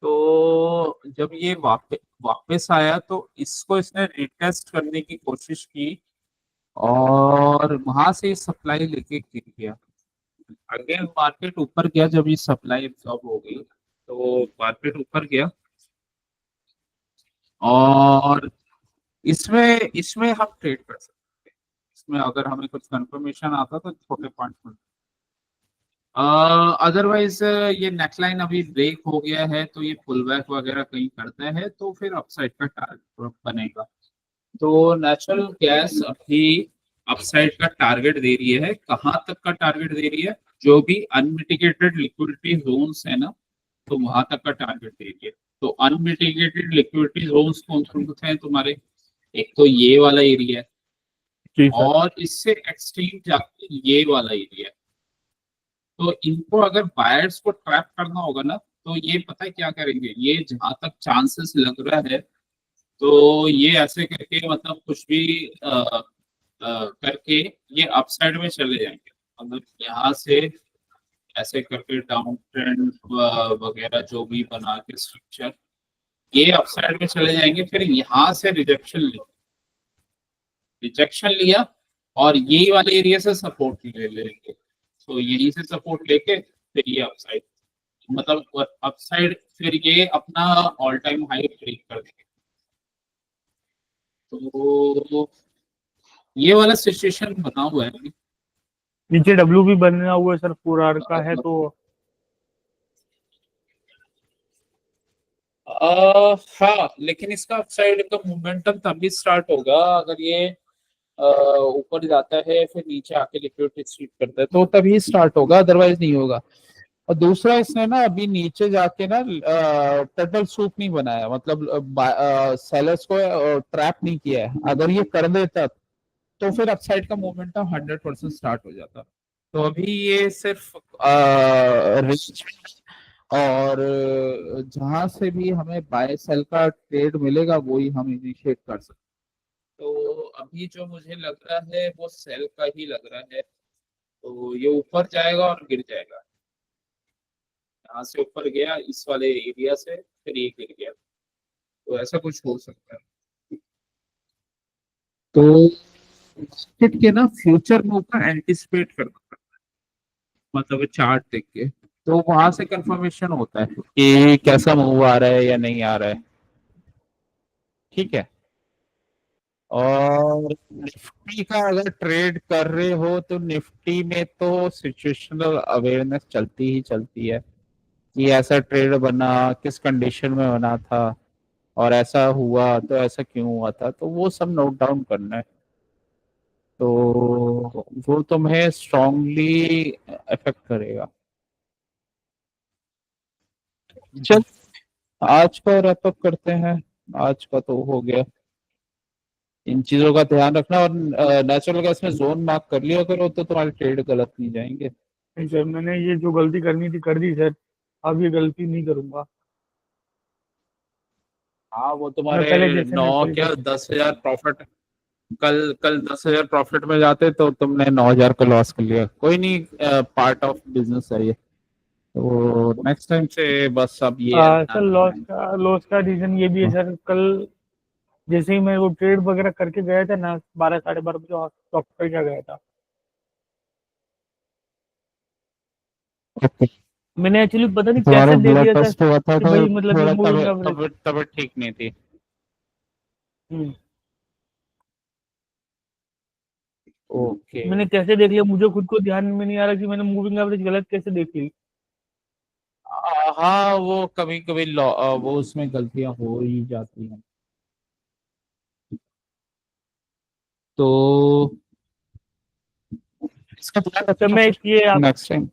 तो जब ये वापस आया तो इसको इसने रिटेस्ट करने की कोशिश की, और वहां से सप्लाई लेके गिर गया। अगेन मार्केट ऊपर गया, जब ये सप्लाई एब्सॉर्ब हो गई तो मार्केट ऊपर गया, और इसमें इसमें हम ट्रेड कर सकते हैं। इसमें अगर हमें कुछ कंफर्मेशन आता तो छोटे पॉइंट में, अदरवाइज ये नेकलाइन अभी ब्रेक हो गया है तो ये पुल बैक वगैरह कहीं करता है तो फिर अपसाइड का टारगेट बनेगा। तो नेचुरल गैस अभी अपसाइड का टारगेट दे रही है। कहाँ तक का टारगेट दे रही है? जो भी अनमिटिगेटेड लिक्विडिटी जोन्स है ना, तो वहां तक का टारगेट दे रही है। तो अनमिटिगेटेड लिक्विडिटी जोन्स कौन कौन से हैं तुम्हारे? एक तो ये वाला एरिया है, जी सर। और इससे एक्सट्रीम जाके ये वाला एरिया है। तो इनको अगर बायर्स को ट्रैप करना होगा ना, तो ये पता है क्या करेंगे, ये जहां तक चांसेस लग रहा है तो ये ऐसे करके मतलब कुछ भी करके ये अपसाइड में चले जाएंगे। मतलब यहाँ से ऐसे करके डाउन ट्रेंड वगैरह जो भी बना के स्ट्रक्चर, ये अपसाइड में चले जाएंगे। फिर यहाँ से रिजेक्शन लिया और यही वाले एरिया से सपोर्ट ले लेंगे। तो यहीं से सपोर्ट लेके फिर ये अपसाइड, मतलब अपसाइड फिर ये अपना ऑल टाइम हाई ब्रेक कर देंगे। तो ये वाला सिचुएशन बना हुआ है अभी। नीचे डब्ल्यू भी बना हुआ है सर, 4 आवर का है तो हाँ, लेकिन इसका अपसाइड का मोमेंटम तभी स्टार्ट होगा अगर ये ऊपर जाता है फिर नीचे आके लिक्विडिटी स्वीप करता है, तो तभी स्टार्ट होगा, अदरवाइज नहीं होगा। और दूसरा, इसने ना अभी नीचे जाके ना टर्टल सूप नहीं बनाया, मतलब सेलर्स को ट्रैप नहीं किया है। अगर ये कर देता तो फिर अपसाइड का मोमेंटम 100% स्टार्ट हो जाता। तो अभी ये सिर्फ रेंज, और जहां से भी हमें बाय सेल का ट्रेड मिलेगा वही हम इनिशिएट कर सकते। तो अभी जो मुझे लग रहा है वो सेल का ही लग रहा है। तो ये ऊपर जाएगा और गिर जाएगा, यहाँ से ऊपर गया इस वाले एरिया से, फिर ये गिर गया, तो ऐसा कुछ हो सकता है। तो मार्केट के ना फ्यूचर मूव का एंटिसिपेट करना पड़ता है, मतलब चार्ट देख के, तो वहां से कंफर्मेशन होता है कि कैसा मूव आ रहा है या नहीं आ रहा है। ठीक है। और निफ्टी का अगर ट्रेड कर रहे हो तो निफ्टी में तो सिचुएशनल अवेयरनेस चलती ही चलती है कि ऐसा ट्रेड बना, किस कंडीशन में बना था, और ऐसा हुआ तो ऐसा क्यों हुआ था, तो वो सब नोट डाउन करना है। तो वो तुम्हें स्ट्रांगली अफेक्ट करेगा। चल, आज का रैप अप करते हैं। आज का तो हो गया। इन चीजों का ध्यान रखना, और नेचुरल गैस में जोन मार्क कर लिया करो, तो तुम्हारे ट्रेड गलत नहीं जाएंगे। नहीं सर, मैंने ये जो गलती करनी थी कर दी सर, अब ये गलती नहीं करूंगा। हाँ, वो मैं तुम्हारे पहले जैसे 9 नेचुरल क्या गैस। 10,000 प्रॉफिट। कल कल 10,000 प्रॉफिट में जाते तो तुमने 9,000 का लॉस कर लिया। कोई नहीं, पार्ट ऑफ बिजनेस है ये। तो नेक्स्ट टाइम से बस अब ये सर ध्यान रखना है। लॉस का रीजन ये भी है सर, कल जैसे ही मैं वो ट्रेड वगैरह करके गया था ना, 12 साढ़े 12 बजे स्टॉक पे क्या गया था। Okay. मैंने एक्चुअली पता नहीं तुम्हारा कैसे देख ब्लड लिया था टेस्ट हुआ था कि तो भाई मतलब ये थोड़ा मूविंग तबीयत एवरेज। तबीयत तबीयत ठीक नहीं थी। ओके। मैंने कैसे देख लिया, मुझे खुद को ध्यान में नहीं आ रहा कि मैंने मूविंग एवरेज गलत कैसे देख ली। हाँ, वो कभी कभी वो उसमें गलतियां हो ही जाती हैं। तो इसका ध्यान सर रखना मैं फिर एक ये आप नेक्स्ट टाइम।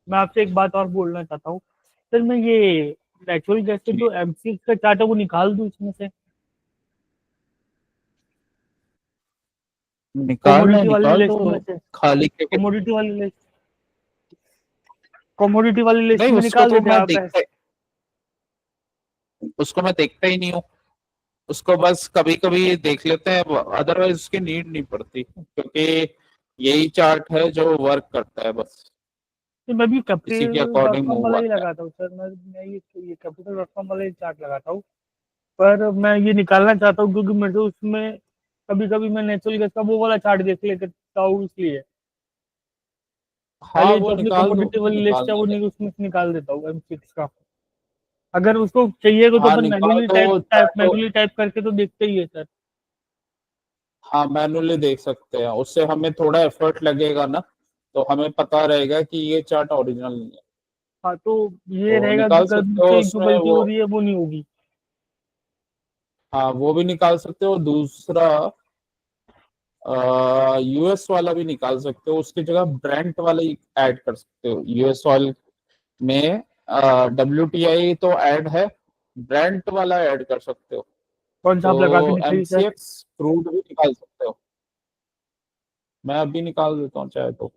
मैं आपसे एक बात और बोलना चाहता हूँ। सर मैं ये नेचुरल गैस के जो एमसीएक्स का चार्ट है वो निकाल दूं इसमें से, निकालना है, कमोडिटी वाली निकाल दो। लिस्ट में से, खाली के कमोडिटी वाली लिस्ट कमोडिटी वाली लिस्ट नहीं, में उसको निकाल तो देते मैं आप देखता उसको मैं देखता ही नहीं हूँ। उसको बस कभी कभी देख लेते हैं, अदरवाइज उसकी नीड नहीं पड़ती, क्योंकि यही चार्ट है जो वर्क करता है बस। तो मैं भी इसी के capital dot according com move वाला ही आता है। लगाता हूँ सर। मैं ये कैपिटल डॉट कॉम वाला ही चार्ट लगाता हूँ। पर मैं ये निकालना चाहता हूँ क्योंकि मेरे को उसमें कभी कभी मैं नेचुरल गैस का वो वाला चार्ट देख लेता हूँ, इसलिए हाँ, पहले वो जो अपनी निकाल दो, कमोडिटी वाली लिस्ट है निकालने वो के। उसमें से निकाल देता हूँ एमसीएक्स का। अगर उसको चाहिए तो हाँ, अपन निकाल दो चाहे तो। मैन्युअली टाइप करके तो देखते ही है सर। हाँ, मैनुअली देख सकते हैं, उससे हमें थोड़ा एफर्ट लगेगा ना, तो हमें पता रहेगा कि ये चार्ट ओरिजिनल नहीं है। हाँ तो ये तो रहेगा कि निकाल कल सकते हो मुझसे जो उसमें गलती वो। हो रही है वो नहीं होगी। हाँ, वो भी निकाल सकते हो। दूसरा, यूएस वाला भी निकाल सकते हो, उसकी जगह ब्रेंट वाला ही ऐड कर सकते हो। यूएस ऑयल में WTI तो ऐड है, ब्रेंट वाला ऐड कर सकते हो। कौन सा आप लगा के तो दिखाइए सर। MCX क्रूड भी निकाल सकते हो। मैं अभी निकाल देता हूँ चाहे तो।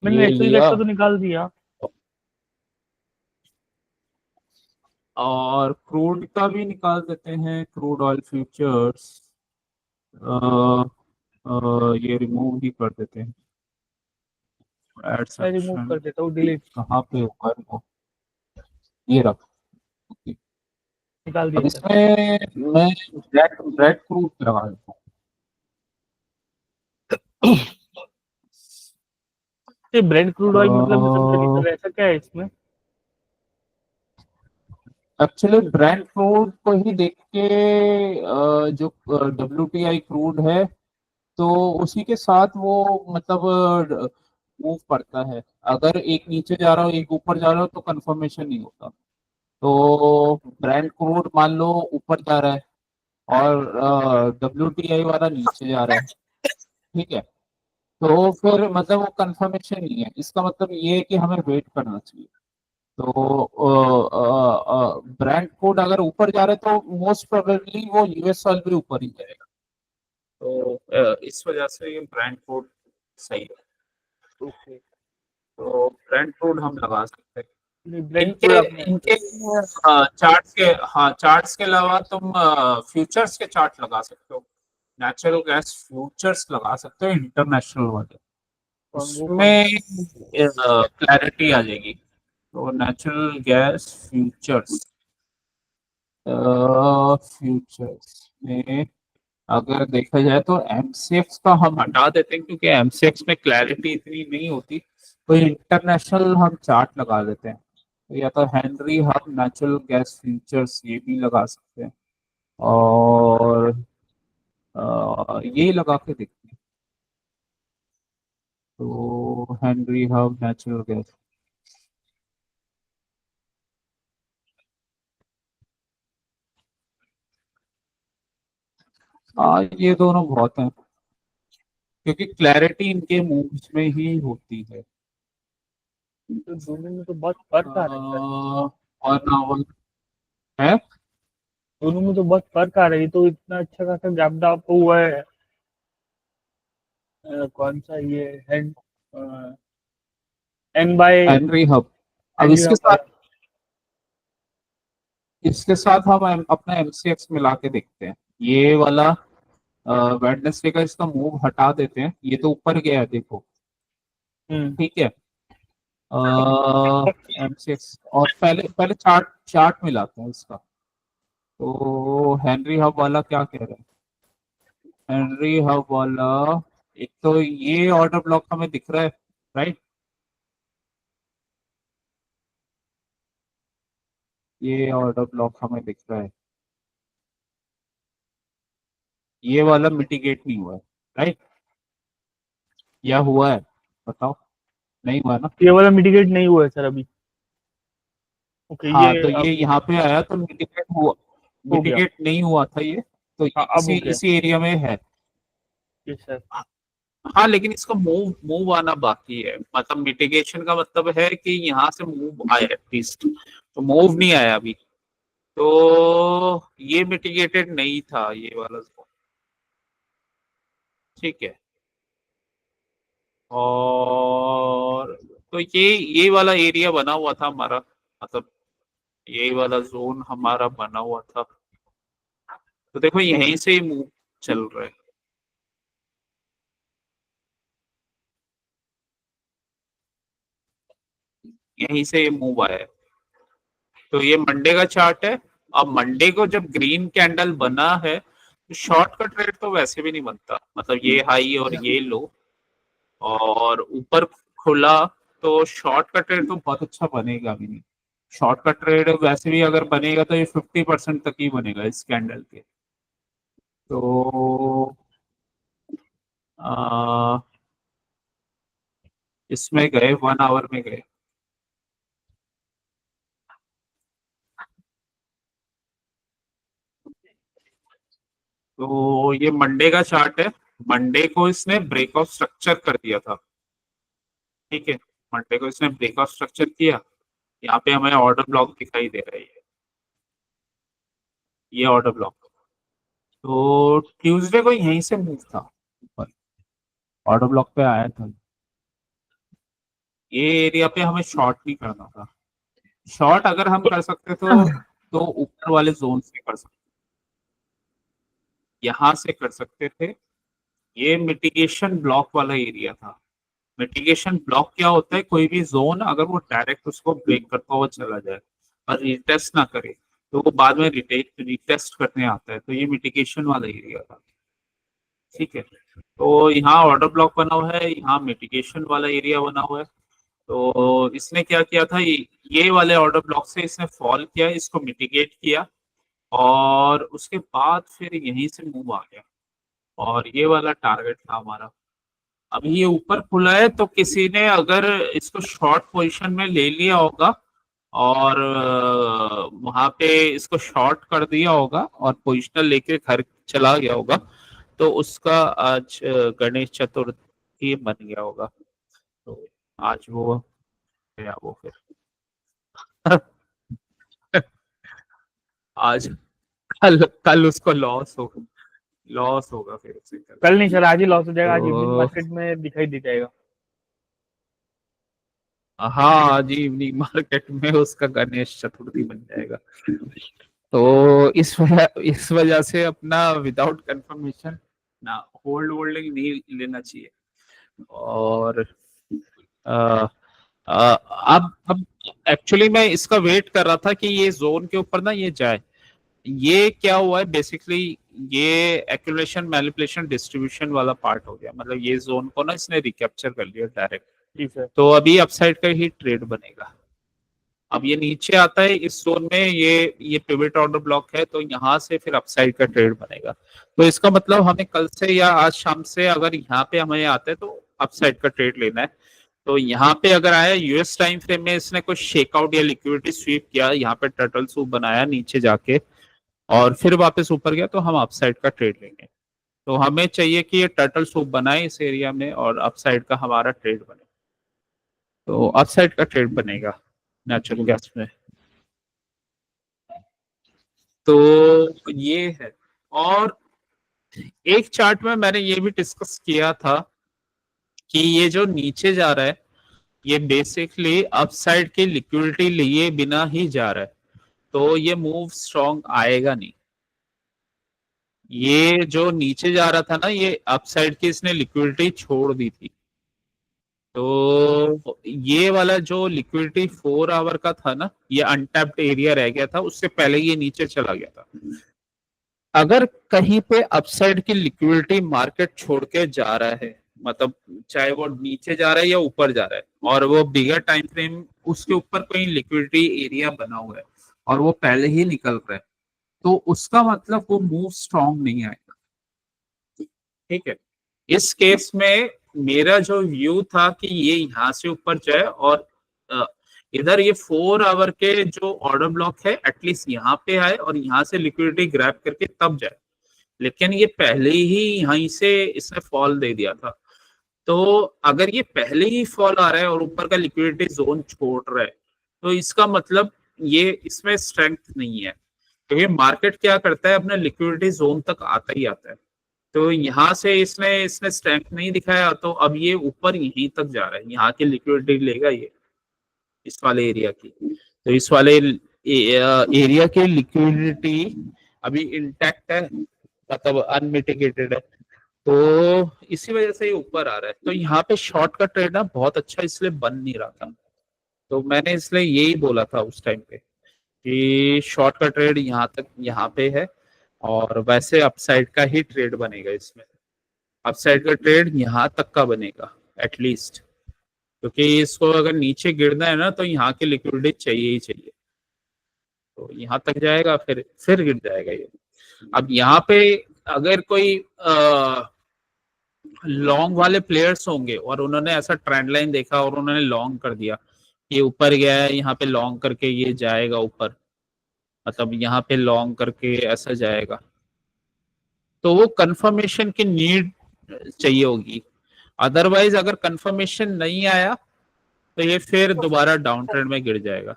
मैंने ये नेचुरल गैस लिया। का तो निकाल दिया। और क्रूड का भी निकाल देते हैं, क्रूड ऑयल फ्यूचर्स। ये रिमूव ही कर देते हैं। एड मैं रिमूव सेक्शन कर देता हूँ, डिलीट। कहाँ पे होगा वो? ये रख। निकाल अब दिया सर। इसमें मैं ब्रेड ब्रेड क्रूड लगा देता हूँ। ये ब्रेंड क्रूड ऑयल मतलब मैं समझा नहीं सर, एक्चुअली ऐसा क्या है इसमें। ब्रेड क्रूड को ही देख के जो WTI क्रूड है, तो उसी के साथ वो मतलब मूव करता है। अगर एक नीचे जा रहा हो एक ऊपर जा रहा हो तो कंफर्मेशन नहीं होता। तो ब्रांड क्रूड मान लो ऊपर जा रहा है और WTI वाला नीचे जा रहा है, ठीक है, तो फिर मतलब वो कंफर्मेशन नहीं है। इसका मतलब ये है कि हमें वेट करना चाहिए। तो ब्रांड कोड अगर ऊपर जा रहा है तो मोस्ट प्रोबेबली वो यूएस ऑयल भी ऊपर ही जाएगा। तो इस वजह से ये ब्रांड कोड सही है। ओके। तो ब्रांड कोड हम लगा सकते हैं। ब्रेंड इनके क्रूड आपने इनके चार्ट्स के, हाँ, चार्ट्स के अलावा तुम फ्यूचर्स के चार्ट लगा सकते हो। नेचुरल गैस फ्यूचर्स लगा सकते हो, इंटरनेशनल वाले। वो कौन उसमें क्लैरिटी आ जाएगी। तो नेचुरल गैस फ्यूचर्स, फ्यूचर्स में अगर देखा जाए तो एमसीएक्स का हम हटा देते हैं, क्योंकि एमसीएक्स में क्लैरिटी इतनी नहीं होती। तो इंटरनेशनल हम चार्ट लगा देते हैं। तो या तो Henry hub natural gas futures ये भी लगा सकते हैं, और ये लगा के देखते हैं। तो हेनरी हब नेचुरल गैस, हाँ, ये दोनों बहुत हैं। क्योंकि क्लैरिटी इनके मूव्स में ही होती है। तो दोनों में तो बहुत फर्क आ रहा है सर। और आवर है। दोनों में तो बहुत फर्क आ रही है, तो इतना अच्छा खासा गैप डाउन हुआ है। कौन सा ये head n by Henry Hub. अब हेनरी हब वाला। इसके साथ हम अपना एमसीएक्स मिला के देखते हैं। ये वाला वेडनेसडे का इसका मूव हटा देते हैं, ये तो ऊपर गया है देखो। हम्म। ठीक है। एमसीएक्स और पहले पहले चार्ट चार्ट मिलाते हैं इसका। तो हेनरी हब वाला क्या कह रहा है? हेनरी हब वाला, एक तो ये ऑर्डर ब्लॉक हमें दिख रहा है, राइट? ये ऑर्डर ब्लॉक हमें दिख रहा है, ये वाला मिटिगेट नहीं हुआ है, राइट? या हुआ है? बताओ। नहीं हुआ ना? ये वाला मिटिगेट नहीं हुआ है सर अभी। ओके, हाँ, ये तो ये अब यहाँ पे आया तो मिटिगेट हुआ। हो गया। मिटिगेट नहीं हुआ था ये, तो हाँ, ये अब हो इसी गया। इसी एरिया में है। ये सर। हाँ, लेकिन इसका मूव मूव आना बाकी है। मतलब मिटिगेशन का मतलब है कि यहाँ से मूव आया एटलीस्ट, तो मूव नहीं आया अभी। तो ये मिटिगेटेड नहीं था ये वाला zone। ठीक है। और तो ये वाला एरिया बना हुआ था हमारा, मतलब ये वाला जोन हमारा बना हुआ था। तो देखो यहीं से ही मूव चल रहा है। यहीं से ये मूव आया है। तो ये मंडे का चार्ट है। अब मंडे को जब ग्रीन कैंडल बना है तो शॉर्ट का ट्रेड तो वैसे भी नहीं बनता। मतलब ये हाई और ये लो और ऊपर खुला, तो शॉर्ट का ट्रेड तो बहुत अच्छा बनेगा भी नहीं। शॉर्ट का ट्रेड वैसे भी अगर बनेगा तो ये 50% तक ही बनेगा इस कैंडल के। तो आ, इसमें गए 1 आवर में गए। तो ये मंडे का चार्ट है। मंडे को इसने ब्रेकआउट स्ट्रक्चर कर दिया था। ठीक है। मंडे को इसने ब्रेकआउट स्ट्रक्चर किया। यहाँ पे हमें ऑर्डर ब्लॉक दिखाई दे रहा है, ये ऑर्डर ब्लॉक। तो ट्यूसडे को यहीं से मूव था ऊपर, ऑर्डर ब्लॉक पे आया था। ये एरिया पे हमें शॉर्ट नहीं करना था। शॉर्ट अगर हम कर सकते तो ऊपर वाले जोन से कर सकते, यहाँ से कर सकते थे। ये मिटिगेशन ब्लॉक वाला एरिया था। मिटिगेशन ब्लॉक क्या होता है? कोई भी जोन अगर वो डायरेक्ट उसको ब्रेक करता हुआ चला जाए और रिटेस्ट ना करे, तो वो बाद में रिटेस्ट करने आता है। तो ये मिटिगेशन वाला एरिया था। ठीक है। तो यहाँ ऑर्डर ब्लॉक बना हुआ है, यहाँ मिटिगेशन वाला एरिया बना हुआ है। तो इसने क्या किया था, ये वाले ऑर्डर ब्लॉक से इसने फॉल किया, इसको मिटिगेट किया और उसके बाद फिर यहीं से मूव आ गया। और ये वाला टारगेट था हमारा। अभी ये ऊपर खुला है तो किसी ने अगर इसको शॉर्ट पोजीशन में ले लिया होगा और वहां पे इसको शॉर्ट कर दिया होगा और पोजिशनल लेके घर चला गया होगा, तो उसका आज गणेश चतुर्थी बन गया होगा। तो आज वो गया वो फिर आज कल कल उसको लॉस होगा फिर उसे कल। कल नहीं सर, आज ही लॉस हो जाएगा। आज इवनिंग तो मार्केट में दिखाई दे जाएगा। हाँ, आज इवनिंग मार्केट में उसका गणेश चतुर्थी बन जाएगा। तो इस वजह से अपना विदाउट कंफर्मेशन ना होल्डिंग नहीं लेना चाहिए। और अ, अब एक्चुअली मैं इसका वेट कर रहा था कि ये जोन के ऊपर ना ये जाए। ये क्या हुआ है बेसिकली, ये एक्यूमुलेशन मैनिपुलेशन डिस्ट्रीब्यूशन वाला पार्ट हो गया। मतलब ये जोन को ना इसने रिकैप्चर कर लिया डायरेक्ट। जी सर। तो अभी अपसाइड का ही ट्रेड बनेगा। अब ये नीचे आता है इस जोन में, ये पिवट ऑर्डर ब्लॉक है, तो यहाँ से फिर अपसाइड का ट्रेड बनेगा। तो इसका मतलब हमें कल से या आज शाम से अगर यहाँ पे हमें आता है तो अपसाइड का ट्रेड लेना है। तो यहाँ पे अगर आया यूएस टाइम फ्रेम में, इसने कुछ शेकआउट या लिक्विडिटी स्वीप किया, यहाँ पे टर्टल सूप बनाया नीचे जाके और फिर वापस ऊपर गया, तो हम अपसाइड का ट्रेड लेंगे। तो हमें चाहिए कि ये टर्टल सूप बनाए इस एरिया में और अपसाइड का हमारा ट्रेड बने। तो अपसाइड का ट्रेड बनेगा नेचुरल गैस में। तो ये है। और एक चार्ट में मैंने ये भी डिस्कस किया था कि ये जो नीचे जा रहा है ये बेसिकली अपसाइड की लिक्विडिटी लिए बिना ही जा रहा है, तो ये मूव स्ट्रॉन्ग आएगा नहीं। ये जो नीचे जा रहा था ना ये अपसाइड की इसने लिक्विडिटी छोड़ दी थी, तो ये वाला जो लिक्विडिटी 4 आवर का था ना ये अनटैप्ड एरिया रह गया था, उससे पहले ये नीचे चला गया था। अगर कहीं पे अपसाइड की लिक्विडिटी मार्केट छोड़ के जा रहा है, मतलब चाहे वो नीचे जा रहा है या ऊपर जा रहा है, और वो बिगर टाइम फ्रेम उसके ऊपर कोई लिक्विडिटी एरिया बना हुआ है और वो पहले ही निकल रहा है, तो उसका मतलब वो मूव स्ट्रॉन्ग नहीं आएगा। ठीक है, इस केस में मेरा जो व्यू था कि ये यहाँ से ऊपर जाए और इधर ये 4 आवर के जो ऑर्डर ब्लॉक है एटलीस्ट यहाँ पे आए और यहाँ से लिक्विडिटी ग्रैब करके तब जाए, लेकिन ये पहले ही यहीं से इसने फॉल दे दिया था। तो अगर ये पहले ही फॉल आ रहा है और ऊपर का लिक्विडिटी जोन छोड़ रहा है तो इसका मतलब ये इसमें स्ट्रेंथ नहीं है, क्योंकि मार्केट क्या करता है अपने लिक्विडिटी जोन तक आता ही आता है। तो यहाँ से इसने इसने स्ट्रेंथ नहीं दिखाया, तो अब ये ऊपर यहीं तक जा रहा है, यहाँ की लिक्विडिटी लेगा ये इस वाले एरिया की। तो इस वाले एरिया की लिक्विडिटी अभी इंटैक्ट है, मतलब अनमिटिगेटेड है, तो इसी वजह से ये ऊपर आ रहा है। तो यहाँ पे शॉर्ट का ट्रेड ना बहुत अच्छा इसलिए बन नहीं रहा था, तो मैंने इसलिए यही बोला था उस टाइम पे कि शॉर्ट का ट्रेड यहाँ तक यहाँ पे है और वैसे अपसाइड का ही ट्रेड बनेगा इसमें। अपसाइड का ट्रेड यहाँ तक का बनेगा एटलीस्ट, क्योंकि इसको अगर नीचे गिरना है ना तो यहाँ की लिक्विडिटी चाहिए ही चाहिए, तो यहाँ तक जाएगा फिर गिर जाएगा ये। अब यहाँ पे अगर कोई लॉन्ग वाले प्लेयर्स होंगे और उन्होंने ऐसा ट्रेंड लाइन देखा और उन्होंने लॉन्ग कर दिया, ये ऊपर गया है यहाँ पे लॉन्ग करके ये जाएगा ऊपर, मतलब यहाँ पे लॉन्ग करके ऐसा जाएगा, तो वो कंफर्मेशन की नीड चाहिए होगी। अदरवाइज अगर कंफर्मेशन नहीं आया तो ये फिर दोबारा डाउन ट्रेंड में गिर जाएगा।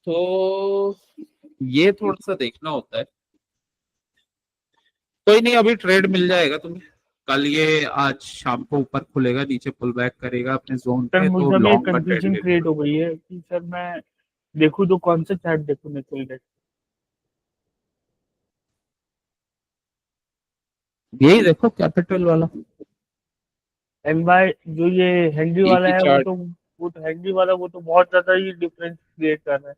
तो ये थोड़ा सा देखना होता है। कोई नहीं, अभी ट्रेड मिल जाएगा तुम्हें कल, ये आज शाम को ऊपर खुलेगा नीचे पुल बैक करेगा अपने जोन सर पे, तो मुझे अभी लॉन्ग का कंफ्यूजन ट्रेड क्रिएट हो गई है कि सर मैं देखूं तो कौन सा चार्ट देखूं नेचुरल गैस। यही देखो कैपिटल वाला एनवाई जो ये हैंडी एक वाला ही है चार्ट। वो तो हैंडी वाला वो तो बहुत ज्यादा ही डिफरेंस क्रिएट कर रहा है,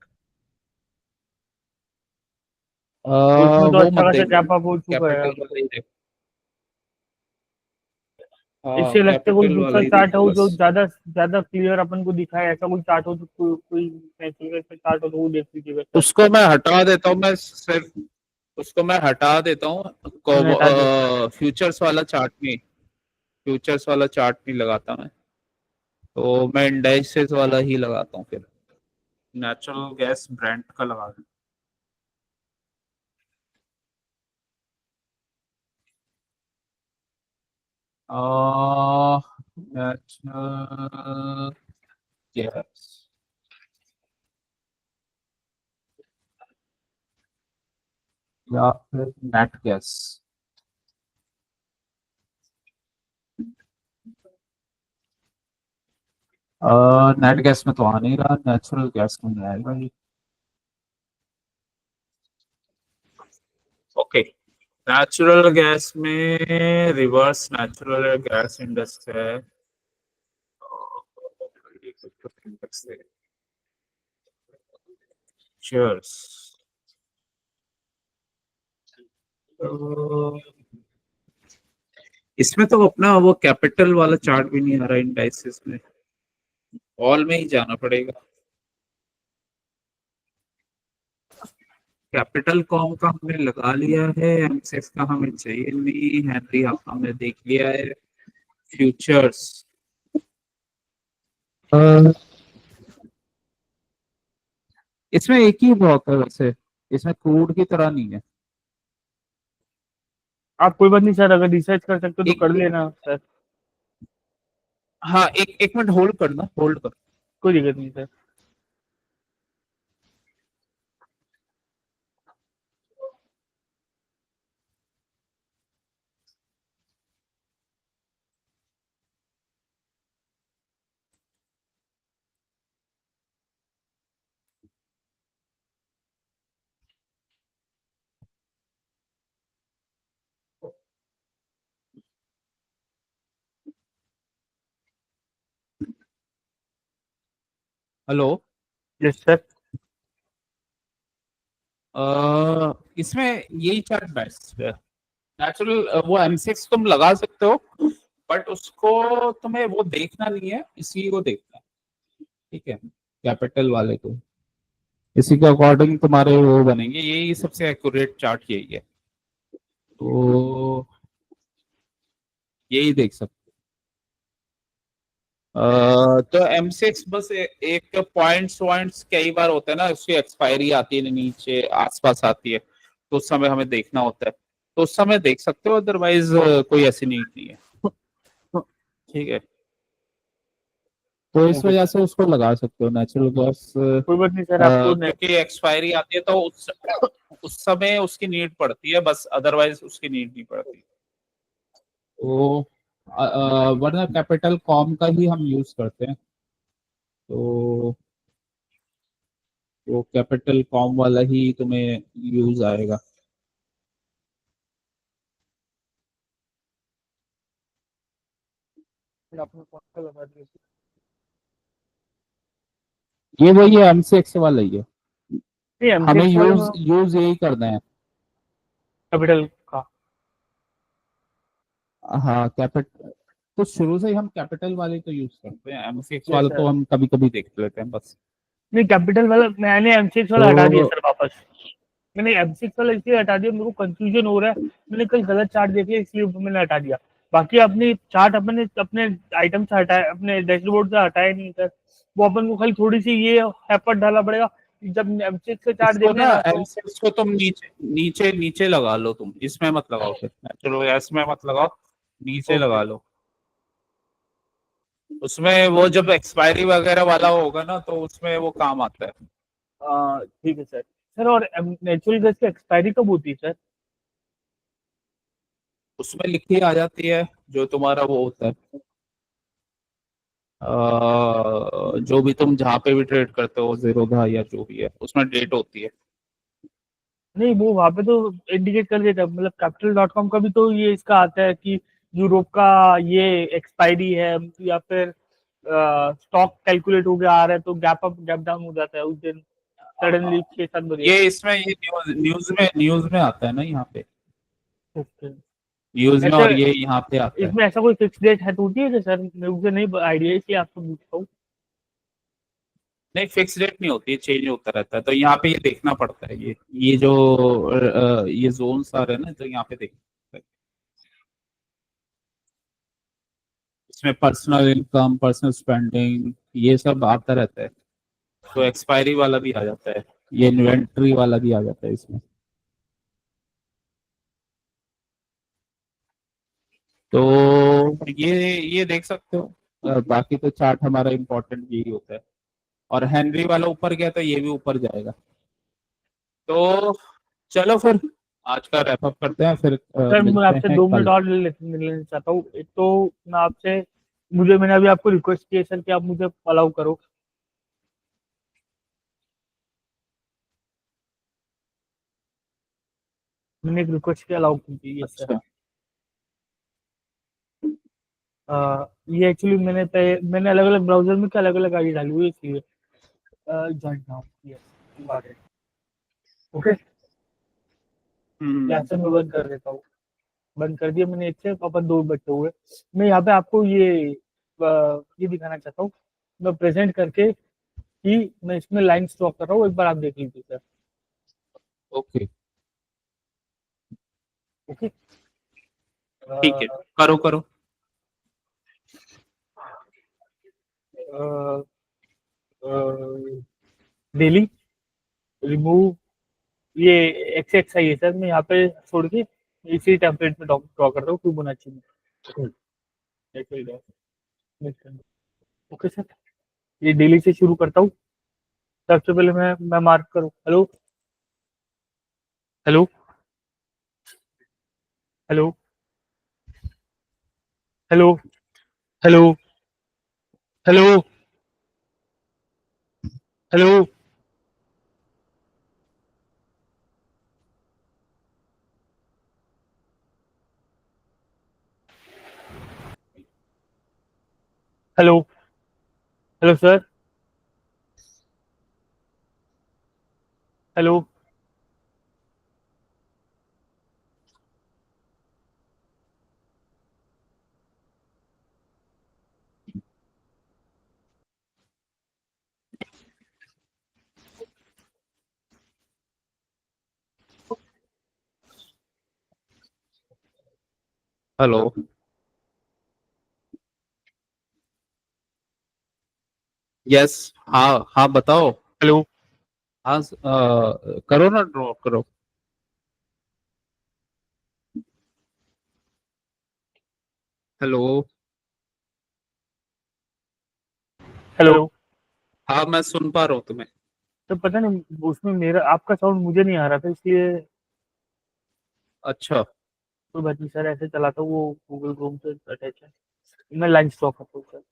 तो उसमें तो वो अच्छा मत खासा देखो, गैप अप हो चुका है कैपिटल अभी वाला तो। ही देखो। हाँ इससे लगता है कोई कैपिटल वाला दूसरा ही चार्ट देखो हो जो बस। ज्यादा ज्यादा क्लियर अपन को दिखाए, ऐसा कोई चार्ट हो तो कोई नेचुरल गैस का चार्ट हो तो वो देख लीजिएगा सर। उसको मैं हटा देता हूँ, मैं सिर्फ उसको मैं हटा देता हूँ, हटा दीजिए। फ्यूचर्स वाला चार्ट नहीं, फ्यूचर्स वाला चार्ट नहीं लगाता मैं, तो मैं इंडाइसेस वाला ही लगाता हूँ फिर, नेचुरल गैस ब्रांड का लगा दूं। नेचुरल गैस या फिर नेट गैस, नेट गैस में तो आ नहीं रहा, नेचुरल गैस में नहीं आएगा ये। ओके, नेचुरल गैस में रिवर्स नेचुरल गैस इंडेक्स है, चीयर्स। इसमें तो अपना वो कैपिटल वाला चार्ट भी नहीं आ रहा इंडाइसेस में, ऑल में ही जाना पड़ेगा। कैपिटल कॉम का हमने लगा लिया है, एमसेक्स का हमें चाहिए नहीं, हेनरी हमने देख लिया है, फ्यूचर्स इसमें एक ही ब्लॉक है वैसे, इसमें क्रूड की तरह नहीं है। आप कोई बात नहीं सर, अगर रिसर्च कर सकते हो तो एक कर लेना सर, हाँ, एक मिनट होल्ड करना, होल्ड कर। कोई दिक्कत नहीं सर। हेलो। Yes sir. इसमें यही चार्ट बेस्ट है। नेचुरल वो M6 तुम लगा सकते हो, बट उसको तुम्हें वो देखना नहीं है, इसी को देखना है। ठीक है, कैपिटल वाले को, इसी के अकॉर्डिंग तुम्हारे वो बनेंगे, यही सबसे एक्यूरेट चार्ट यही है, तो यही देख सकते हो। तो M6 बस एक पॉइंट्स वॉइंट्स कई बार होता है ना, उसकी एक्सपायरी आती है नीचे आसपास आती है, तो उस समय हमें देखना होता है, तो उस समय देख सकते हो, अदरवाइज कोई ऐसी नीड नहीं है। ठीक है, तो इस ओके वजह सर, से उसको लगा सकते हो नेचुरल गैस, कोई बात नहीं सर, आपको क्योंकि एक्सपायरी आती है तो उस समय उसकी नीड पड़ती है बस, अदरवाइज उसकी नीड नहीं पड़ती। तो वरना कैपिटल कॉम का ही हम यूज करते हैं, तो वो कैपिटल कॉम वाला ही तुम्हें यूज आएगा। आपने कौन सा लगा दिया? ये वही है, M6 वाला ही है, नहीं, हमें M6 वाले में यूज यूज यही करना है। कैपिटल का। हाँ, कैपिटल तो शुरू से ही हम कैपिटल वाले तो यूज करते हैं, M6 यस वाला तो सर। हम कभी कभी देख लेते हैं बस। नहीं, कैपिटल वाला मैंने M6 वाला हटा दिया तो सर वापस। मैंने M6 वाला इसलिए हटा दिया, मेरे को कंफ्यूजन हो रहा है, मैंने कल गलत चार्ट देख लिया इसलिए मैंने हटा दिया। बाकी अपने चार्ट अपने अपने आइटम से हटाए, अपने डैशबोर्ड से हटाए नहीं सर, वो अपन को खाली थोड़ी सी ये एफर्ट डालना पड़ेगा, जब M6 से चार्ट इसको देखने ना ना तो। M6 को तुम नीचे नीचे नीचे लगा लो, तुम इसमें मत लगाओ, फिर चलो एस में मत लगाओ, नीचे ओके। लगा लो। उसमें वो जब एक्सपायरी वगैरह वाला होगा ना, तो उसमें वो काम आता है। ठीक है सर। सर और नेचुरल गैस की एक्सपायरी कब होती है सर? उसमें लिखी आ जाती है, जो तुम्हारा वो होता है, जो भी तुम जहाँ पे भी ट्रेड करते हो, जीरोधा या जो भी है, उसमें डेट होती है। नहीं, वो वहां पे तो इंडिकेट कर देता है, मतलब capital.com का भी तो ये इसका आता है कि यूरोप का ये एक्सपायरी है, या फिर स्टॉक कैलकुलेट हो गया आ रहा है तो गैप अप गैप डाउन हो जाता है उस दिन सडनली 6-7 बजे। ये इसमें ये न्यूज में आता है ना, यहाँ पे ओके। न्यूज में, ऐसे और ये यहाँ पे आता है। इसमें ऐसा कोई फिक्स डेट है तो होती है कि सर, मुझे नहीं आइडिया है इसलिए आपको पूछता हूँ। नहीं, फिक्स रेट नहीं होती है, चेंज होता रहता है, तो यहाँ पे ये देखना पड़ता है, ये जो ये जोन्स आ रहे हैं ना, तो यहाँ पे देखना पड़ता है। इसमें पर्सनल इनकम, पर्सनल स्पेंडिंग, ये सब आता रहता है, तो एक्सपायरी वाला भी आ जाता है, ये इन्वेंट्री वाला भी आ जाता है इसमें, तो ये देख सकते हो। बाकी तो चार्ट हमारा इम्पोर्टेंट यही होता है, और हेनरी वाला ऊपर गया तो ये भी ऊपर जाएगा, तो चलो फिर आज का रैप अप करते हैं, फिर सर मैं मिलते आपसे हैं 2 मिनट कल। और लेना चाहता हूँ। एक तो मैं आपसे, मैंने अभी आपको रिक्वेस्ट किया सर कि आप मुझे अलाउ करो। मैंने एक रिक्वेस्ट किया, अलाउ कीजिए सर। अच्छा। ये एक्चुअली मैंने अलग अलग ब्राउजर में अलग अलग आईडी डाली हुई है इसलिए join now. Yes, okay. Hmm. यहाँ से मैं बंद कर देता हूँ। बंद कर दिया मैंने, एक से अपन 2 बचे हुए। मैं यहाँ पे आपको ये दिखाना चाहता हूँ, मैं प्रेजेंट करके कि मैं इसमें लाइन स्टॉक कर रहा हूँ, एक बार आप देख लीजिए सर। Okay, okay. ठीक है, करो करो। डेली रिमूव, ये एक्स एक्स आई है सर, मैं यहाँ पे छोड़ के इसी टेम्पलेट में ड्रॉ करता हूँ फिबोनाची में। ओके सर, ये डेली से शुरू करता हूँ। सबसे पहले मैं मार्क करूँ। Hello hello hello hello hello hello hello hello hello sir, hello hello. Yes. हाँ हाँ बताओ। हेलो हाँ करो ना, ड्रॉ करो। हेलो। हेलो। हाँ मैं सुन पा रहा हूँ तुम्हें। तो पता नहीं उसमें मेरा आपका साउंड मुझे नहीं आ रहा था, इसलिए अच्छा। कोई बात नहीं सर, ऐसे चलाता हूँ, वो गूगल क्रोम से अटैच है। मैं लाइन स्टॉप करता हूँ सर।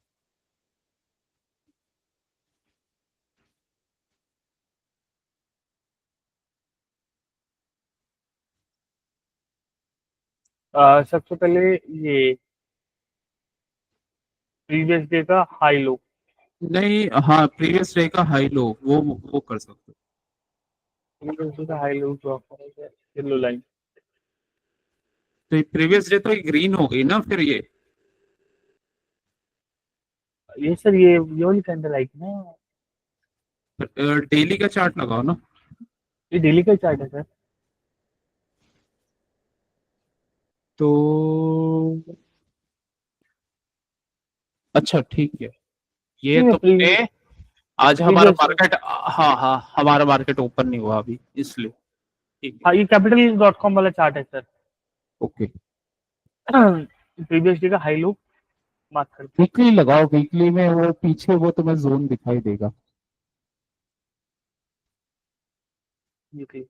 सबसे पहले ये प्रीवियस डे का हाई लो। नहीं, हाँ प्रीवियस डे का हाई लो वो कर सकते हो। प्रीवियस डे का हाई लो ड्रॉ करेंगे, येलो लाइन। तो प्रीवियस डे तो ग्रीन हो गई ना फिर ये। ये सर ये वाली कैंडल आई थी ना। डेली का चार्ट लगाओ ना। ये डेली का चार्ट है सर। तो अच्छा ठीक है। ये नहीं, तुमने आज हमारा प्रीवियस। मार्केट, हाँ हाँ हमारा मार्केट ओपन नहीं हुआ अभी इसलिए। ठीक है। हाँ, ये capital.com वाला चार्ट है सर। ओके। प्रीवियस डे का हाई लो मार्क कर। वीकली लगाओ, वीकली में वो पीछे वो तुम्हें जोन दिखाई देगा। ये थी।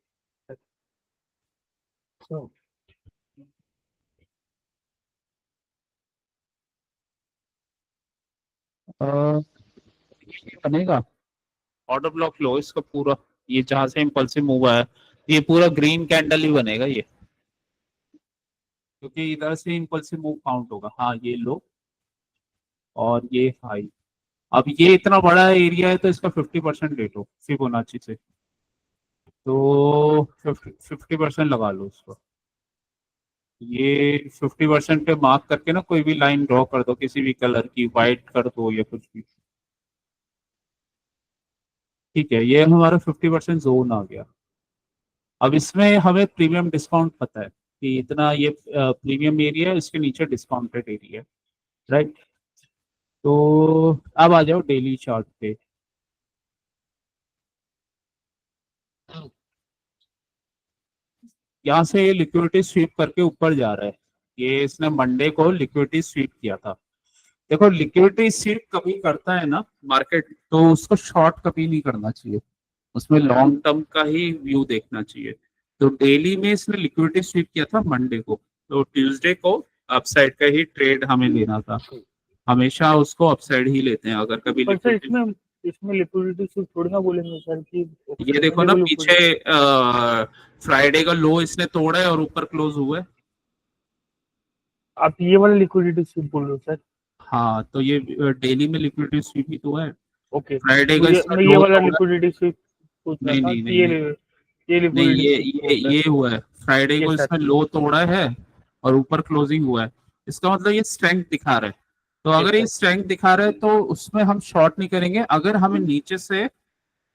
अ, ये बनेगा। ऑर्डर ब्लॉक लो इसका पूरा। ये जहां से इम्पल्सिव मूव आया, ये पूरा ग्रीन कैंडल ही बनेगा ये, क्योंकि इधर से इम्पल्सिव मूव काउंट होगा। हाँ ये लो, और ये हाई। अब ये इतना बड़ा एरिया है तो इसका 50% ले लो फिबोनाची से। तो 50% लगा लो उसको। ये 50% पे मार्क करके ना कोई भी लाइन ड्रॉ कर दो, किसी भी कलर की, व्हाइट कर दो या कुछ भी। ठीक है, ये हमारा 50% जोन आ गया। अब इसमें हमें प्रीमियम डिस्काउंट पता है कि इतना ये प्रीमियम एरिया है, इसके नीचे डिस्काउंटेड एरिया है, राइट। तो अब आ जाओ डेली चार्ट पे। यहाँ से ये लिक्विडिटी स्वीप करके ऊपर जा रहा है। ये इसने मंडे को लिक्विडिटी स्वीप किया था। देखो लिक्विडिटी स्वीप कभी करता है ना मार्केट, तो उसको शॉर्ट कभी नहीं करना चाहिए, उसमें लॉन्ग टर्म का ही व्यू देखना चाहिए। तो डेली में इसने लिक्विडिटी स्वीप किया था मंडे को, तो ट्यूसडे को अपसाइड का ही ट्रेड हमें लेना था। हमेशा उसको अपसाइड ही लेते हैं अगर कभी पर सर लिक्विडिटी। इसमें इसमें लिक्विडिटी सिर्फ थोड़ी ना बोलेंगे सर कि ये देखो मंडे ना को पीछे, लिक्विडिटी। फ्राइडे का लो इसने तोड़ा है और ऊपर क्लोज हुआ है। आप ये वाला लिक्विडिटी सिर्फ बोल रहे हो सर। हाँ तो ये डेली में लिक्विडिटी स्वीप ही तो है। ओके, फ्राइडे तो का ये इसका मैं ये लो वाला तोड़ा। लिक्विडिटी सिर्फ पूछ रहा नहीं था नहीं कि नहीं ये नहीं, लिक्विडिटी सिर्फ ये होता है। ये हुआ है, फ्राइडे ये को सर। इसमें लो तोड़ा है और ऊपर क्लोजिंग हुआ है। इसका मतलब ये स्ट्रेंथ दिखा रहा है। तो ये अगर ये सर। स्ट्रेंथ दिखा रहा है तो उसमें हम शॉर्ट नहीं करेंगे। अगर हमें नीचे से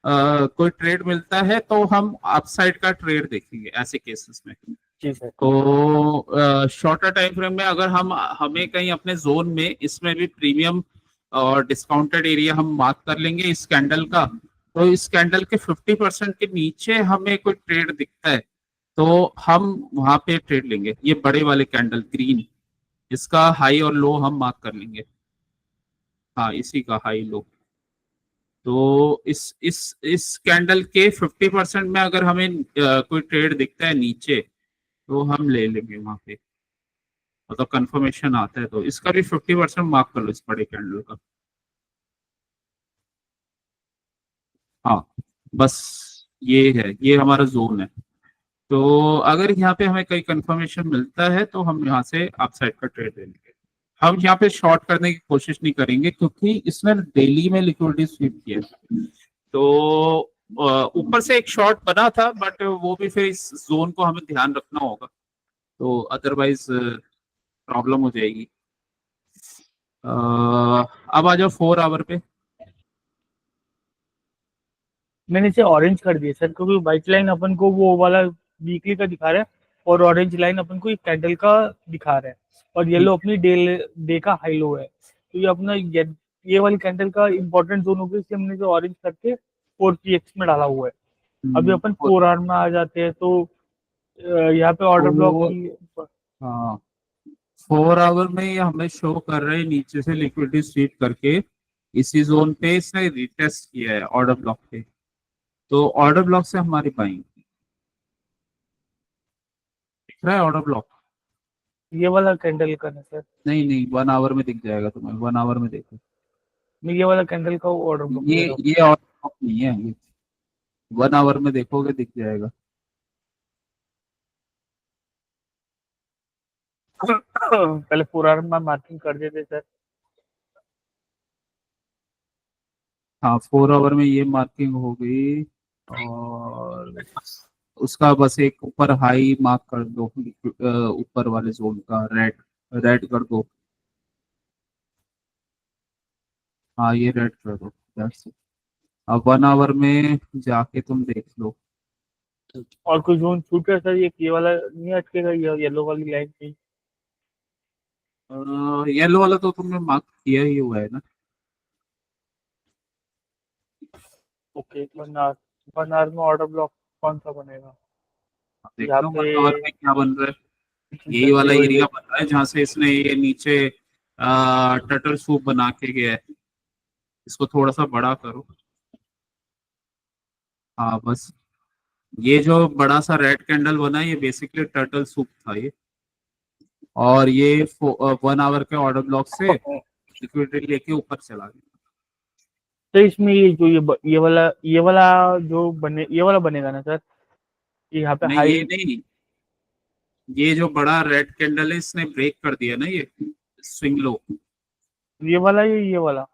कोई ट्रेड मिलता है तो हम अपसाइड का ट्रेड देखेंगे ऐसे केसेस में। जी सर। तो शॉर्टर टाइम फ्रेम में अगर हम हमें कहीं अपने जोन में इसमें भी प्रीमियम और डिस्काउंटेड एरिया हम मार्क कर लेंगे इस कैंडल का। तो इस कैंडल के 50% के नीचे हमें कोई ट्रेड दिखता है तो हम वहां पे ट्रेड लेंगे। ये बड़े वाले कैंडल ग्रीन, इसका हाई और लो हम मार्क कर लेंगे। हाँ, इसी का हाई लो। तो इस कैंडल के 50% में अगर हमें कोई ट्रेड दिखता है नीचे, तो हम ले लेंगे वहां पे, मतलब कंफर्मेशन आता है तो। इसका भी 50% मार्क कर लो इस बड़े कैंडल का। हाँ, बस ये है, ये हमारा जोन है। तो अगर यहाँ पे हमें कहीं कंफर्मेशन मिलता है तो हम यहाँ से अपसाइड का ट्रेड ले लेंगे। हम यहाँ पे शॉर्ट करने की कोशिश नहीं करेंगे, क्योंकि इसने डेली में लिक्विडिटी स्वीप किया है। तो ऊपर से एक शॉर्ट बना था, बट वो भी फिर इस जोन को हमें ध्यान रखना होगा, तो अदरवाइज प्रॉब्लम हो जाएगी। अब आ जाओ 4 आवर पे। मैंने इसे ऑरेंज कर दिया सर, क्योंकि व्हाइट लाइन अपन को वो वाला वीकली का दिखा रहा है, और ऑरेंज लाइन अपन को एक कैंडल का दिखा रहा है, और येलो अपनी डे का हाई लो है। तो ये अपना ये वाली कैंडल का इंपॉर्टेंट जोन हो गया, इसलिए हमने जो ऑरेंज करके 4px में डाला हुआ है। अभी अपन 4 आवर में आ जाते हैं, तो यहाँ पे ऑर्डर ब्लॉक की। हाँ, 4 आवर में ये हमें शो कर रहे हैं नीचे से लिक्विडिटी स्वीप करके इसी जोन पे इसने रिटेस्ट किया है ऑर्डर ब्लॉक पे। तो ऑर्डर ब्लॉक से हमारी बाइंग दिख रहा है, ऑर्डर ब्लॉक। ये वाला कैंडल का ना सर, नहीं नहीं, 1 आवर में दिख जाएगा तुम्हें, 1 आवर में देखो। मैं ये वाला कैंडल का ऑर्डर ब्लॉक ले रहा ये ऑर्डर ब्लॉक नहीं है, ये 1 आवर में देखोगे दिख जाएगा। हूँ। पहले 4 आवर में मार्किंग कर देते सर। हाँ, 4 आवर में ये मार्किंग हो गई, और उसका बस एक ऊपर हाई मार्क कर दो, ऊपर वाले जोन का रेड रेड कर दो। हाँ, ये रेड कर दो, that's it। अब 1 आवर में जाके तुम देख लो। और कोई जोन छूट है सर? ये वाला नहीं अटकेगा, ये येलो वाली लाइन पे? येलो वाला तो तुमने मार्क किया ही हुआ है ना। ओके, 1 आवर में ऑर्डर ब्लॉक कौन सा बनेगा? देख यहाँ लो 1 पे आवर में क्या बन रहा है। यही सर वाला ये एरिया बन रहा है जहाँ से इसने ये नीचे टर्टल सूप बना के गया है। इसको थोड़ा सा बड़ा करो। हाँ, बस ये जो बड़ा सा रेड कैंडल बना है, ये बेसिकली टर्टल सूप था ये। और ये 1 आवर के ऑर्डर ब्लॉक से लिक्विडिटी लेके ऊपर चला गया। तो इसमें ये जो ये वाला जो बने, ये वाला बनेगा ना सर? यहाँ पे नहीं, हाई। ये नहीं, ये जो बड़ा रेड कैंडल है इसने ब्रेक कर दिया ना ये स्विंग लो। ये वाला, ये वाला।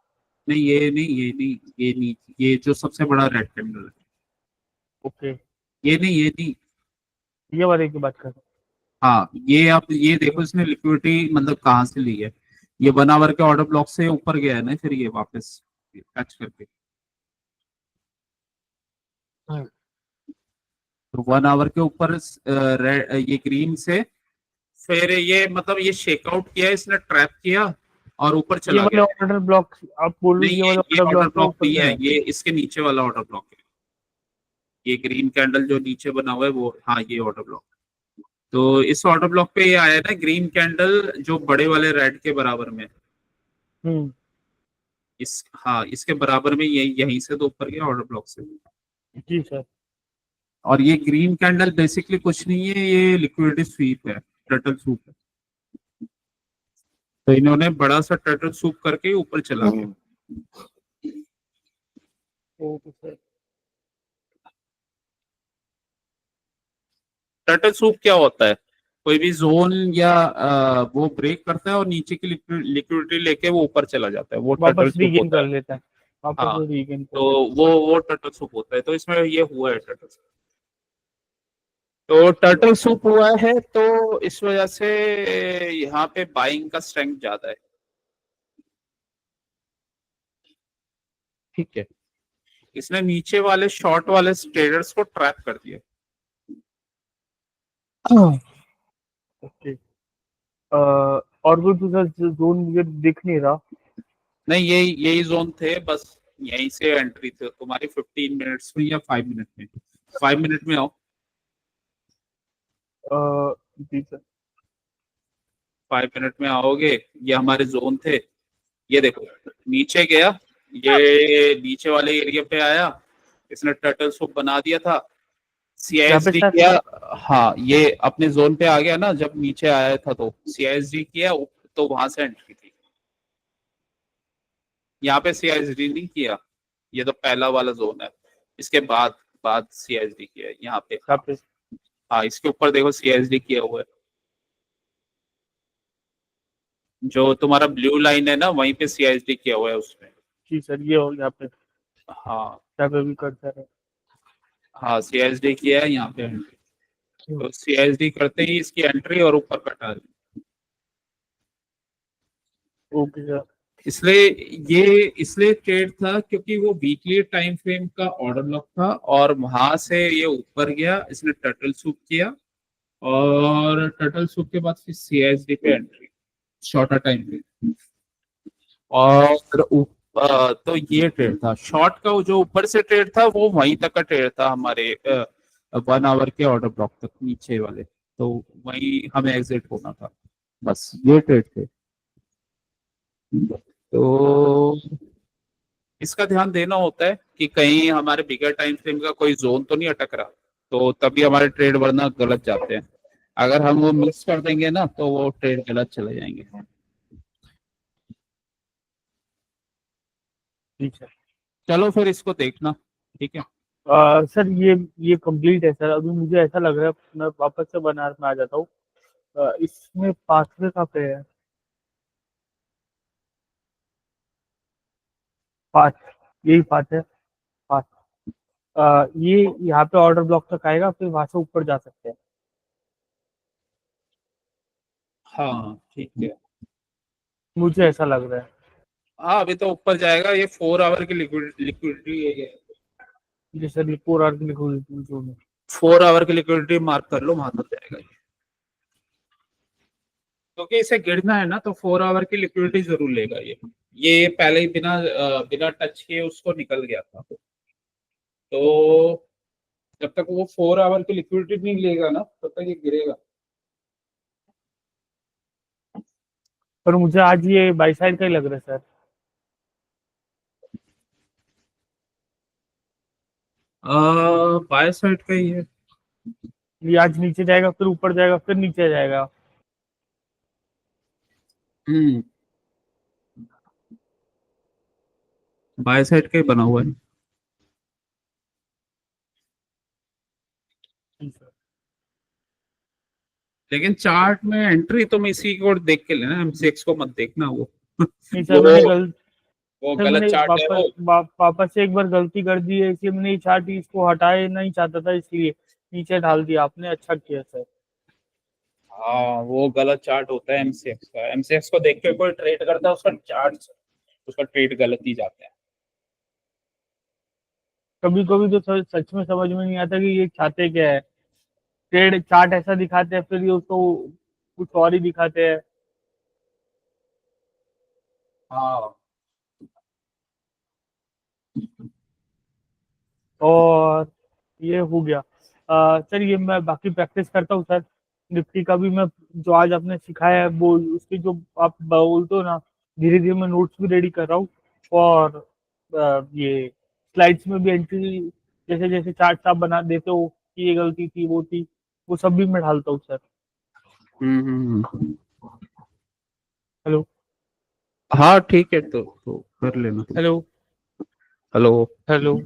नहीं, ये नहीं, ये नहीं, ये नहीं, ये जो सबसे बड़ा रेड कैंडल है, ओके, ये नहीं, ये नहीं। ये वाले की बात कर रहा हाँ, ये आप ये देखो इसने लिक्विडिटी मतलब कहाँ से ली है। ये 1 आवर के ऑर्डर ब्लॉक से ऊपर गया है ना, फिर ये वापस टच करके। हूँ। तो 1 आवर के ऊपर रेड, ये ग्रीन से फिर ये मतलब ये शेकआउट किया, इसने ट्रैप किया और ऊपर ये चला वाले गया। ऑर्डर ब्लॉक आप बोल रहे नहीं, हो, ये वाला ये ऑर्डर ऑर्डर ब्लॉक के ब्लॉक ऊपर नहीं गया है, है? ये इसके नीचे वाला ऑर्डर ब्लॉक है। ये ग्रीन कैंडल जो नीचे बना हुआ है वो, हाँ, ये ऑर्डर ब्लॉक। तो इस ऑर्डर ब्लॉक पे ये आया ना ग्रीन कैंडल जो बड़े वाले रेड के बराबर में। हम्म। हाँ, इसके बराबर में ये यहीं से तो ऊपर गया ऑर्डर ब्लॉक से। जी सर। और ये ग्रीन कैंडल बेसिकली कुछ नहीं है, ये लिक्विडिटी स्वीप है, टर्टल सूप है। तो इन्होंने बड़ा सा टर्टल सूप करके ऊपर चला गया। Okay sir. टर्टल सूप क्या होता है? कोई भी जोन या वो ब्रेक करता है और नीचे की लिक्विडिटी लेके वो ऊपर चला जाता है, वो टर्टल वापस सूप रीगेन होता कर है। लेता है, वापस हाँ, रीगेन कर तो लेता है। वो टर्टल सूप होता है, तो इसमें ये हुआ है टर्टल सूप। तो टर्टल सूप हुआ है, तो इस वजह से यहाँ पे बाइंग का स्ट्रेंथ ज्यादा है। ठीक है, इसने नीचे वाले शॉर्ट वाले ट्रेडर्स को ट्रैप कर दिया। ओके। और कोई दूसरा जोन मुझे दिख नहीं रहा। नहीं, यही जोन थे बस। यहीं से एंट्री थे तुम्हारी 15 मिनट्स में या 5 मिनट में। 5 मिनट में आओ। जी सर। 5 मिनट में आओगे। ये हमारे जोन थे, ये देखो नीचे गया, ये नीचे वाले एरिया पे आया, इसने टर्टल सूप बना दिया था, यहाँ पे CISD सर किया। हाँ, ये अपने जोन पे आ गया ना, जब नीचे आया था तो CISD किया, तो वहां से एंट्री थी। यहाँ पे CISD नहीं किया, ये तो पहला वाला जोन है, इसके बाद बाद CISD किया है यहाँ पे। यहाँ पे। हाँ, इसके ऊपर देखो CISD किया हुआ है, जो तुम्हारा ब्लू लाइन है ना, वहीं पे CISD किया हुआ है उसमें। जी सर, ये हो यहाँ पे, हाँ यहाँ पे भी कर सर। हाँ, CISD किया है यहाँ पे एंट्री, तो CISD करते ही इसकी एंट्री और ऊपर कटा दी। Okay sir. इसलिए ये इसलिए ट्रेड था क्योंकि वो वीकली टाइम फ्रेम का ऑर्डर ब्लॉक था, और वहां से ये ऊपर गया, इसने टर्टल सूप किया, और टर्टल सूप के बाद फिर CISD पे एंट्री, शॉर्टर टाइम पे। और तो ये ट्रेड था शॉर्ट का, जो ऊपर से ट्रेड था वो वहीं तक का ट्रेड था हमारे 1 आवर के ऑर्डर ब्लॉक तक नीचे वाले, तो वहीं हमें एग्जिट होना था, बस ये ट्रेड थे। तो इसका ध्यान देना होता है कि कहीं हमारे बिगर टाइम फ्रेम का कोई जोन तो नहीं अटक रहा, तो तभी हमारे ट्रेड वरना गलत जाते हैं। अगर हम वो मिस कर देंगे ना, तो वो ट्रेड गलत चले जाएंगे। ठीक है चलो फिर इसको देखना, ठीक है। सर, ये कंप्लीट है सर। अभी मुझे ऐसा लग रहा है मैं वापस से बनारस में आ जाता हूँ। इसमें पाथवे का पे है, पाथ, यही पाथ है, पाथ। ये यहाँ पे ऑर्डर ब्लॉक तक आएगा, फिर वहां से ऊपर जा सकते हैं। हाँ ठीक है। मुझे ऐसा लग रहा है। हाँ, अभी तो ऊपर जाएगा, ये 4 आवर की लिक्विडिटी है ये। जी सर, ये 4 आवर के लिए जो है। 4 आवर की लिक्विडिटी मार्क कर लो, वहां तक जाएगा ये, क्योंकि इसे गिरना है ना, तो 4 आवर की लिक्विडिटी जरूर लेगा ये पहले ही बिना टच किए उसको निकल गया था, तो जब तक वो 4 आवर की लिक्विडिटी नहीं लेगा ना, तब तक ये गिरेगा। पर मुझे आज ये बाई साइड का ही लग रहा है सर। बाय साइड का ही है। ये आज नीचे जाएगा, फिर ऊपर जाएगा, फिर नीचे जाएगा। हम्म, बाय साइड का ही बना हुआ है। जी सर। लेकिन चार्ट में एंट्री तुम इसी को देख के लेना, MCX को मत देखना, वो नहीं सर, वो सर गलत मैंने चार्ट है वो। वापस से एक बार गलती कर दी है, इसलिए मैंने ये चार्ट इसको हटाए नहीं चाहता था, इसलिए नीचे डाल दिया। आपने अच्छा किया सर। हाँ, वो गलत चार्ट होता है MCX का। MCX को देख के कोई ट्रेड करता है, उसका चार्ट, उसका ट्रेड गलत ही जाता है। कभी कभी तो सच में समझ में नहीं आता कि ये चाहते क्या है। ट्रेड चार्ट ऐसा दिखाते हैं, फिर ये उसको कुछ और ही दिखाते हैं। हाँ और ये हो गया। सर, ये मैं बाकी प्रैक्टिस करता हूँ सर। निफ्टी का भी मैं, जो आज आपने सिखाया है बोल, उसके जो आप बोलते हो ना, धीरे धीरे मैं नोट्स भी रेडी कर रहा हूँ। और ये स्लाइड्स में भी एंट्री, जैसे जैसे चार्ट आप बना देते हो कि ये गलती थी, वो थी, वो सब भी मैं ढालता हूँ सर। हम्म। हेलो। हाँ ठीक है, तो कर लेना तुम। हेलो। हेलो। हेलो।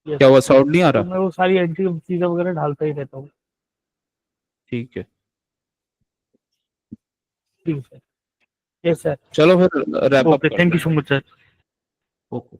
यस। क्या हुआ, साउंड नहीं आ तो रहा? मैं वो सारी एंट्री चीजें वगैरह ढालता ही रहता हूँ। ठीक है, ठीक है सर। Yes sir. चलो फिर रैप अप ओके, थैंक करते यू हैं। So much sir. ओके।